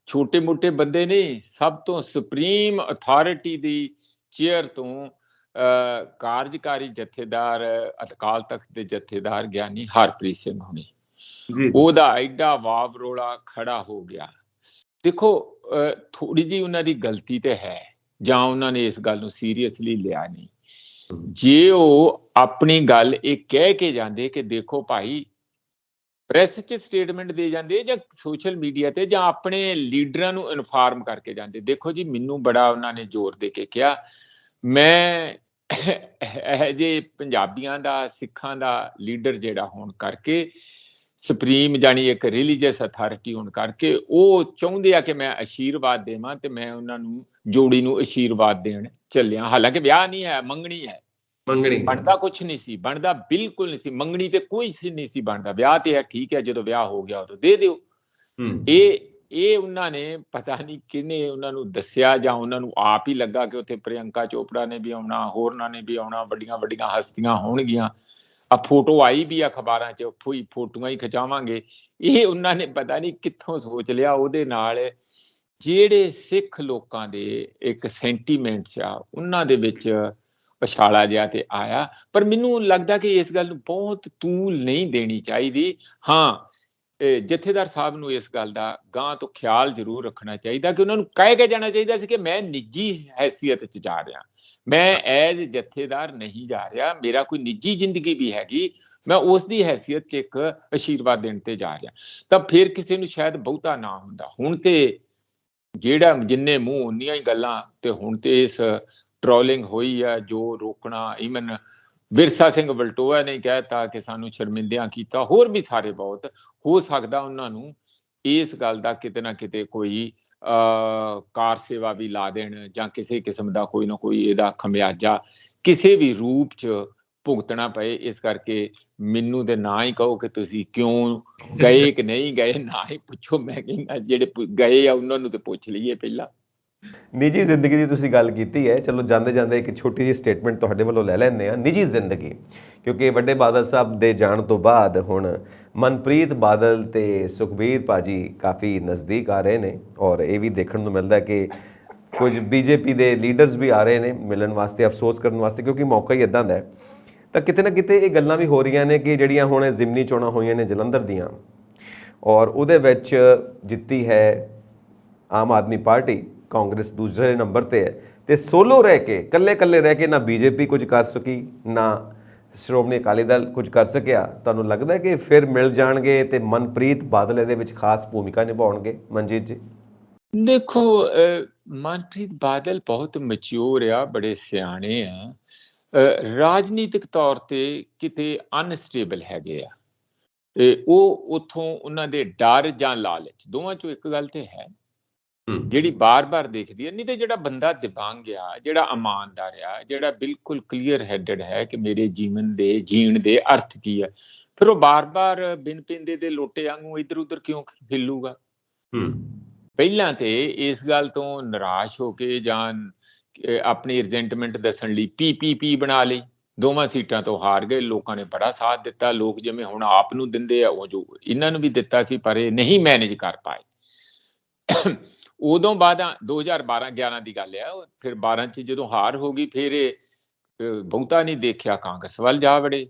ਛੋਟੇ ਮੋਟੇ ਬੰਦੇ ਨਹੀਂ, ਸਭ ਤੋਂ ਸੁਪਰੀਮ ਅਥਾਰਟੀ ਦੀ ਚੇਅਰ ਤੋਂ ਕਾਰਜਕਾਰੀ ਜਥੇਦਾਰ, ਅਕਾਲ ਤਖਤ ਦੇ ਜਥੇਦਾਰ ਗਿਆਨੀ ਹਰਪ੍ਰੀਤ ਸਿੰਘ ਹੋਣੀ, ਉਹਦਾ ਐਡਾ ਵਾਵ ਰੋਲਾ ਖੜਾ ਹੋ ਗਿਆ। ਦੇਖੋ ਥੋੜੀ ਜਿਹੀ ਉਹਨਾਂ ਦੀ ਗਲਤੀ ਤੇ ਹੈ, ਜਾਂ ਉਹਨਾਂ ਨੇ ਇਸ ਗੱਲ ਨੂੰ ਸੀਰੀਅਸਲੀ ਲਿਆ ਨਹੀਂ। ਜੇ ਉਹ ਆਪਣੀ ਗੱਲ ਇਹ ਕਹਿ ਕੇ ਜਾਂਦੇ ਕਿ ਦੇਖੋ ਭਾਈ, ਪ੍ਰੈਸ 'ਚ ਸਟੇਟਮੈਂਟ ਦੇ ਜਾਂਦੇ, ਜਾਂ ਸੋਸ਼ਲ ਮੀਡੀਆ ਤੇ, ਜਾਂ ਆਪਣੇ ਲੀਡਰਾਂ ਨੂੰ ਇਨਫਾਰਮ ਕਰਕੇ ਜਾਂਦੇ। ਦੇਖੋ ਜੀ, ਮੈਨੂੰ ਬੜਾ ਉਹਨਾਂ ਨੇ ਜ਼ੋਰ ਦੇ ਕੇ ਕਿਹਾ, ਮੈਂ ਇਹ ਜੇ ਪੰਜਾਬੀਆਂ ਦਾ, ਸਿੱਖਾਂ ਦਾ ਲੀਡਰ ਜਿਹੜਾ ਹੋਣ ਕਰਕੇ, ਸੁਪਰੀਮ ਜਾਨੀ ਇੱਕ ਰਿਲੀਜੀਅਸ ਅਥਾਰਟੀ ਹੋਣ ਕਰਕੇ, ਉਹ ਚਾਹੁੰਦੇ ਆ ਕਿ ਮੈਂ ਅਸ਼ੀਰਵਾਦ ਦੇਵਾਂ, ਤੇ ਮੈਂ ਉਹਨਾਂ ਨੂੰ, ਜੋੜੀ ਨੂੰ ਅਸ਼ੀਰਵਾਦ ਦੇਣ ਚੱਲਿਆ। ਹਾਲਾਂਕਿ ਵਿਆਹ ਨਹੀਂ ਹੈ, ਮੰਗਣੀ ਹੈ। ਬਣਦਾ ਕੁਛ ਨਹੀਂ ਸੀ, ਬਣਦਾ ਬਿਲਕੁਲ ਨਹੀਂ ਸੀ, ਮੰਗਣੀ ਤੇ ਕੋਈ ਨਹੀਂ ਸੀ ਬਣਦਾ। ਵਿਆਹ ਤੇ ਹੈ, ਠੀਕ ਹੈ, ਜਦੋਂ ਵਿਆਹ ਹੋ ਗਿਆ ਉਦੋਂ ਦੇ ਦਿਓ। ਇਹ ਉਹਨਾਂ ਨੇ ਪਤਾ ਨਹੀਂ ਕਿਹਨੇ ਉਹਨਾਂ ਨੂੰ ਦੱਸਿਆ, ਜਾਂ ਉਹਨਾਂ ਨੂੰ ਆਪ ਹੀ ਲੱਗਾ ਕਿ ਉੱਥੇ ਪ੍ਰਿਯੰਕਾ ਚੋਪੜਾ ਨੇ ਵੀ ਆਉਣਾ, ਹੋਰਨਾਂ ਨੇ ਵੀ ਆਉਣਾ, ਵੱਡੀਆਂ ਵੱਡੀਆਂ ਹਸਤੀਆਂ ਹੋਣਗੀਆਂ। ਆ ਫੋਟੋ ਆਈ ਵੀ ਅਖਬਾਰਾਂ 'ਚ, ਫੋਟੋਆਂ ਹੀ ਖਿਚਾਵਾਂਗੇ। ਇਹ ਉਹਨਾਂ ਨੇ ਪਤਾ ਨਹੀਂ ਕਿੱਥੋਂ ਸੋਚ ਲਿਆ। ਉਹਦੇ ਨਾਲ ਜਿਹੜੇ ਸਿੱਖ ਲੋਕਾਂ ਦੇ ਇੱਕ ਸੈਂਟੀਮੈਂਟਸ ਆ, ਉਹਨਾਂ ਦੇ ਵਿੱਚ ਪਛਾਲਾ ਜਿਹਾ ਤੇ ਆਇਆ। ਪਰ ਮੈਨੂੰ ਲੱਗਦਾ ਕਿ ਇਸ ਗੱਲ ਨੂੰ ਬਹੁਤ ਤੂਲ ਨਹੀਂ ਦੇਣੀ ਚਾਹੀਦੀ। ਹਾਂ, ਜਥੇਦਾਰ ਸਾਹਿਬ ਨੂੰ ਇਸ ਗੱਲ ਦਾ ਗਾਂ ਤੋਂ ਖਿਆਲ ਜ਼ਰੂਰ ਰੱਖਣਾ ਚਾਹੀਦਾ, ਕਿ ਉਹਨਾਂ ਨੂੰ ਕਹਿ ਕੇ ਜਾਣਾ ਚਾਹੀਦਾ ਸੀ ਕਿ ਮੈਂ ਨਿੱਜੀ ਹੈਸੀਅਤ 'ਚ ਜਾ ਰਿਹਾ, ਮੈਂ ਐਜ਼ ਜਥੇਦਾਰ ਨਹੀਂ ਜਾ ਰਿਹਾ, ਮੇਰਾ ਕੋਈ ਨਿੱਜੀ ਜ਼ਿੰਦਗੀ ਵੀ ਹੈਗੀ, ਮੈਂ ਉਸ ਦੀ ਹੈਸੀਅਤ 'ਚ ਇੱਕ ਅਸ਼ੀਰਵਾਦ ਦੇਣ ਤੇ ਜਾ ਰਿਹਾ। ਤਾਂ ਫਿਰ ਕਿਸੇ ਨੂੰ ਸ਼ਾਇਦ ਬਹੁਤਾ ਨਾ ਹੁੰਦਾ। ਹੁਣ ਤੇ ਜਿਹੜਾ ਜਿੰਨੇ ਮੂੰਹ ਉਨੀਆਂ ਹੀ ਗੱਲਾਂ, ਤੇ ਹੁਣ ਤੇ ਇਸ ਟ੍ਰੋਲਿੰਗ ਹੋਈ ਆ, ਜੋ ਰੋਕਣਾ, ਈਵਨ ਵਿਰਸਾ ਸਿੰਘ ਵਲਟੋਆ ਨੇ ਕਹਿਤਾ ਕਿ ਸਾਨੂੰ ਸ਼ਰਮਿੰਦਿਆਂ ਕੀਤਾ। ਹੋਰ ਵੀ ਸਾਰੇ ਬਹੁਤ ਹੋ ਸਕਦਾ ਉਹਨਾਂ ਨੂੰ ਇਸ ਗੱਲ ਦਾ ਕਿਤੇ ਨਾ ਕਿਤੇ ਕੋਈ ਕਾਰ ਸੇਵਾ ਵੀ ਲਾ ਦੇਣ, ਜਾਂ ਕਿਸੇ ਕਿਸਮ ਦਾ ਕੋਈ ਨਾ ਕੋਈ ਇਹਦਾ ਖਮਿਆਜਾ ਕਿਸੇ ਵੀ ਰੂਪ 'ਚ ਭੁਗਤਣਾ ਪਏ। ਇਸ ਕਰਕੇ ਮੈਨੂੰ ਤੇ ਨਾ ਹੀ ਕਹੋ ਕਿ ਤੁਸੀਂ ਕਿਉਂ ਗਏ ਕਿ ਨਹੀਂ ਗਏ, ਨਾ ਹੀ ਪੁੱਛੋ। ਮੈਂ ਕਹਿੰਦਾ ਜਿਹੜੇ ਗਏ ਆ ਉਹਨਾਂ ਨੂੰ ਤੇ ਪੁੱਛ ਲਈਏ ਪਹਿਲਾਂ। ਨਿੱਜੀ ਜ਼ਿੰਦਗੀ ਦੀ ਤੁਸੀਂ ਗੱਲ ਕੀਤੀ ਹੈ, ਚਲੋ ਜਾਂਦੇ ਜਾਂਦੇ ਇੱਕ ਛੋਟੀ ਜਿਹੀ ਸਟੇਟਮੈਂਟ ਤੁਹਾਡੇ ਵੱਲੋਂ ਲੈ ਲੈਂਦੇ ਹਾਂ। ਨਿੱਜੀ ਜ਼ਿੰਦਗੀ, ਕਿਉਂਕਿ ਵੱਡੇ ਬਾਦਲ ਸਾਹਿਬ ਦੇ ਜਾਣ ਤੋਂ ਬਾਅਦ ਹੁਣ ਮਨਪ੍ਰੀਤ ਬਾਦਲ ਤੇ ਸੁਖਬੀਰ ਭਾਜੀ ਕਾਫੀ ਨਜ਼ਦੀਕ ਆ ਰਹੇ ਨੇ, ਔਰ ਇਹ ਵੀ ਦੇਖਣ ਨੂੰ ਮਿਲਦਾ ਕਿ ਕੁਝ ਬੀਜੇਪੀ ਦੇ ਲੀਡਰਸ ਵੀ ਆ ਰਹੇ ਨੇ ਮਿਲਣ ਵਾਸਤੇ, ਅਫਸੋਸ ਕਰਨ ਵਾਸਤੇ, ਕਿਉਂਕਿ ਮੌਕਾ ਹੀ ਇਦਾਂ ਦਾ ਹੈ। ਤਾਂ ਕਿਤੇ ਨਾ ਕਿਤੇ ਇਹ ਗੱਲਾਂ ਵੀ ਹੋ ਰਹੀਆਂ ਨੇ ਕਿ ਜਿਹੜੀਆਂ ਹੁਣ ਜ਼ਿਮਨੀ ਚੋਣਾਂ ਹੋਈਆਂ ਨੇ ਜਲੰਧਰ ਦੀਆਂ, ਔਰ ਉਹਦੇ ਵਿੱਚ ਜਿੱਤੀ ਹੈ ਆਮ ਆਦਮੀ ਪਾਰਟੀ, ਕਾਂਗਰਸ ਦੂਸਰੇ ਨੰਬਰ ਤੇ ਹੈ, ਤੇ ਸੋਲੋ ਰਹਿ ਕੇ, ਕੱਲੇ ਰਹਿ ਕੇ ਨਾ ਬੀਜੇਪੀ ਕੁਝ ਕਰ ਸਕੀ, ਨਾ ਸ਼੍ਰੋਮਣੀ ਅਕਾਲੀ ਦਲ ਕੁਝ ਕਰ ਸਕਿਆ। ਤੁਹਾਨੂੰ ਲੱਗਦਾ ਕਿ ਫਿਰ ਮਿਲ ਜਾਣਗੇ ਤੇ ਮਨਪ੍ਰੀਤ ਬਾਦਲ ਇਹਦੇ ਵਿੱਚ ਖਾਸ ਭੂਮਿਕਾ ਨਿਭਾਉਣਗੇ? ਮਨਜੀਤ ਜੀ ਦੇਖੋ, ਮਨਪ੍ਰੀਤ ਬਾਦਲ ਬਹੁਤ ਮੈਚੁਰ ਆ, ਬੜੇ ਸਿਆਣੇ ਆ, ਰਾਜਨੀਤਿਕ ਤੌਰ ਤੇ ਕਿਤੇ ਅਨਸਟੇਬਲ ਹੈਗੇ ਆ। ਤੇ ਉਹ ਉਥੋਂ ਉਹਨਾਂ ਦੇ ਡਰ ਜਾਂ ਲਾਲਚ ਦੋਵਾਂ ਚੋਂ ਇੱਕ ਗੱਲ ਤੇ ਹੈ ਜਿਹੜੀ ਬਾਰ-ਬਾਰ ਦੇਖਦੀ ਹੈ। ਨਹੀਂ ਤੇ ਜਿਹੜਾ ਬੰਦਾ ਦਿਵੰਗ ਆ, ਜਿਹੜਾ ਇਮਾਨਦਾਰ ਆ, ਜਿਹੜਾ ਬਿਲਕੁਲ ਕਲੀਅਰ ਹੈਡਡ ਹੈ ਕਿ ਮੇਰੇ ਜੀਵਨ ਦੇ ਜੀਣ ਦੇ ਅਰਥ ਕੀ ਹੈ, ਫਿਰ ਉਹ ਬਾਰ-ਬਾਰ ਬਿਨ ਪਿੰਦੇ ਦੇ ਲੋਟੇ ਵਾਂਗੂ ਇੱਧਰ ਉੱਧਰ ਕਿਉਂ ਹਿੱਲੂਗਾ? ਪਹਿਲਾਂ ਤੇ ਇਸ ਗੱਲ ਤੋਂ ਨਿਰਾਸ਼ ਹੋ ਕੇ ਜਾਂ ਆਪਣੀ ਰਿਜ਼ੈਂਟਮੈਂਟ ਦੱਸਣ ਲਈ ਪੀਪੀਪੀ ਬਣਾ ਲਈ, ਦੋਵਾਂ ਸੀਟਾਂ ਤੋਂ ਹਾਰ ਗਏ, ਲੋਕਾਂ ਨੇ ਬੜਾ ਸਾਥ ਦਿੱਤਾ। ਲੋਕ ਜਿਵੇਂ ਹੁਣ ਆਪ ਨੂੰ ਦਿੰਦੇ ਆ ਉਹ ਜੋ ਇਹਨਾਂ ਨੂੰ ਵੀ ਦਿੱਤਾ ਸੀ, ਪਰ ਇਹ ਨਹੀਂ ਮੈਨੇਜ ਕਰ ਪਾਏ। ਉਦੋਂ ਬਾਅਦ 2012-11 ਦੀ ਗੱਲ ਆ, ਫਿਰ 12 ਚ ਜਦੋਂ ਹਾਰ ਹੋ ਗਈ, ਫਿਰ ਇਹ ਬਹੁਤਾ ਨਹੀਂ ਦੇਖਿਆ, ਕਾਂਗਰਸ ਵੱਲ ਜਾ ਵੜੇ।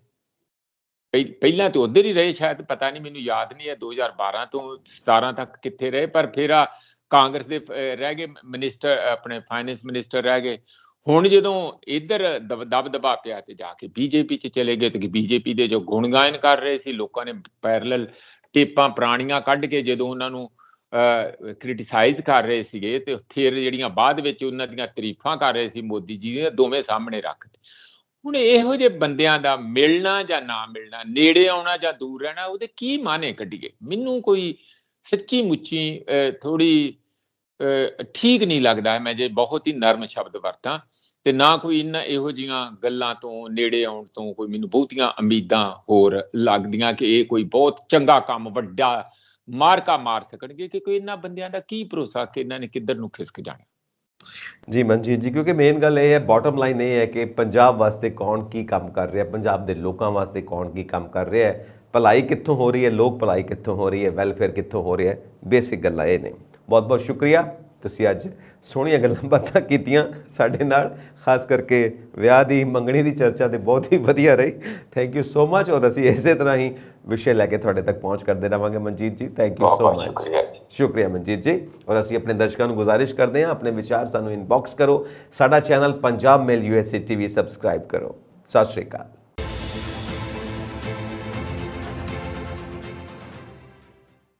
ਪਹਿਲਾਂ ਤੇ ਉਧਰ ਹੀ ਰਹੇ, ਸ਼ਾਇਦ ਪਤਾ ਨਹੀਂ, ਮੈਨੂੰ ਯਾਦ ਨਹੀਂ ਹੈ 2012 ਤੋਂ 17 ਤੱਕ ਕਿੱਥੇ ਰਹੇ, ਪਰ ਫਿਰ ਆ ਕਾਂਗਰਸ ਦੇ ਰਹਿ ਗਏ ਮਿਨਿਸਟਰ, ਆਪਣੇ ਫਾਈਨੈਂਸ ਮਿਨਿਸਟਰ ਰਹਿ ਗਏ। ਹੁਣ ਜਦੋਂ ਇੱਧਰ ਦਬਦਬਾ ਪਿਆ ਤੇ ਜਾ ਕੇ ਬੀਜੇਪੀ ਚ ਚਲੇ ਗਏ, ਤੇ ਬੀਜੇਪੀ ਦੇ ਜੋ ਗੁਣਗਾਨ ਕਰ ਰਹੇ ਸੀ, ਲੋਕਾਂ ਨੇ ਪੈਰਲਲ ਟੇਪਾਂ ਪੁਰਾਣੀਆਂ ਕੱਢ ਕੇ ਜਦੋਂ ਉਹਨਾਂ ਨੂੰ ਕ੍ਰਿਟੀਸਾਈਜ਼ ਕਰ ਰਹੇ ਸੀਗੇ, ਤੇ ਫਿਰ ਜਿਹੜੀਆਂ ਬਾਅਦ ਵਿੱਚ ਉਹਨਾਂ ਦੀਆਂ ਤਾਰੀਫਾਂ ਕਰ ਰਹੇ ਸੀ ਮੋਦੀ ਜੀ ਦੀਆਂ, ਦੋਵੇਂ ਸਾਹਮਣੇ ਰੱਖਦੇ। ਹੁਣ ਇਹੋ ਜਿਹੇ ਬੰਦਿਆਂ ਦਾ ਮਿਲਣਾ ਜਾਂ ਨਾ ਮਿਲਣਾ, ਨੇੜੇ ਆਉਣਾ ਜਾਂ ਦੂਰ ਰਹਿਣਾ, ਉਹਦੇ ਕੀ ਮਾਨੇ ਕੱਢੀਏ? ਮੈਨੂੰ ਕੋਈ ਸੱਚੀ ਮੁੱਚੀ ਥੋੜੀ ਠੀਕ ਨਹੀਂ ਲੱਗਦਾ, ਮੈਂ ਜੇ ਬਹੁਤ ਹੀ ਨਰਮ ਸ਼ਬਦ ਵਰਤਾਂ, ਤੇ ਨਾ ਕੋਈ ਇਹਨਾਂ ਇਹੋ ਜਿਹੀਆਂ ਗੱਲਾਂ ਤੋਂ, ਨੇੜੇ ਆਉਣ ਤੋਂ ਕੋਈ ਮੈਨੂੰ ਬਹੁਤੀਆਂ ਉਮੀਦਾਂ ਹੋਰ ਲੱਗਦੀਆਂ ਕਿ ਇਹ ਕੋਈ ਬਹੁਤ ਚੰਗਾ ਕੰਮ, ਵੱਡਾ ਮਾਰਕਾ ਮਾਰ ਸਕਣਗੇ, ਕਿ ਕੋਈ ਇਹਨਾਂ ਬੰਦਿਆਂ ਦਾ ਕੀ ਭਰੋਸਾ ਕਿ ਇਹਨਾਂ ਨੇ ਕਿੱਧਰ ਨੂੰ ਖਿਸਕ ਜਾਣਾ। ਜੀ ਮਨਜੀਤ ਜੀ, ਕਿਉਂਕਿ ਮੇਨ ਗੱਲ ਇਹ ਹੈ, ਬਾਟਮ ਲਾਈਨ ਇਹ ਹੈ ਕਿ ਪੰਜਾਬ ਵਾਸਤੇ ਕੌਣ ਕੀ ਕੰਮ ਕਰ ਰਿਹਾ, ਪੰਜਾਬ ਦੇ ਲੋਕਾਂ ਵਾਸਤੇ ਕੌਣ ਕੀ ਕੰਮ ਕਰ ਰਿਹਾ ਹੈ, ਭਲਾਈ ਕਿੱਥੋਂ ਹੋ ਰਹੀ ਹੈ, ਲੋਕ ਭਲਾਈ ਕਿੱਥੋਂ ਹੋ ਰਹੀ ਹੈ, ਵੈਲਫੇਅਰ ਕਿੱਥੋਂ ਹੋ ਰਿਹਾ ਹੈ, ਬੇਸਿਕ ਗੱਲਾਂ ਇਹ ਨੇ। ਬਹੁਤ ਬਹੁਤ ਸ਼ੁਕਰੀਆ, ਤੁਸੀਂ ਅੱਜ ਸੋਹਣੀਆਂ ਗੱਲਾਂ ਬਾਤਾਂ ਕੀਤੀਆਂ ਸਾਡੇ ਨਾਲ, ਖਾਸ ਕਰਕੇ ਵਿਆਹ ਦੀ ਮੰਗਣੀ ਦੀ ਚਰਚਾ ਤੇ ਬਹੁਤ ਹੀ ਵਧੀਆ ਰਹੀ। ਥੈਂਕ ਯੂ ਸੋ ਮਚ, ਔਰ ਅਸੀਂ ਇਸੇ ਤਰ੍ਹਾਂ ਹੀ ਵਿਸ਼ੇ ਲੈ ਕੇ ਤੁਹਾਡੇ ਤੱਕ ਪਹੁੰਚ ਕਰਦੇ ਰਹਾਂਗੇ ਮਨਜੀਤ ਜੀ। ਥੈਂਕ ਯੂ ਸੋ ਮਚ, ਸ਼ੁਕਰੀਆ ਮਨਜੀਤ ਜੀ। ਔਰ ਅਸੀਂ ਆਪਣੇ ਦਰਸ਼ਕਾਂ ਨੂੰ ਗੁਜ਼ਾਰਿਸ਼ ਕਰਦੇ ਹਾਂ, ਆਪਣੇ ਵਿਚਾਰ ਸਾਨੂੰ ਇਨਬਾਕਸ ਕਰੋ, ਸਾਡਾ ਚੈਨਲ ਪੰਜਾਬ ਮੇਲ USA TV ਸਬਸਕ੍ਰਾਈਬ ਕਰੋ। ਸਤਿ ਸ਼੍ਰੀ ਅਕਾਲ।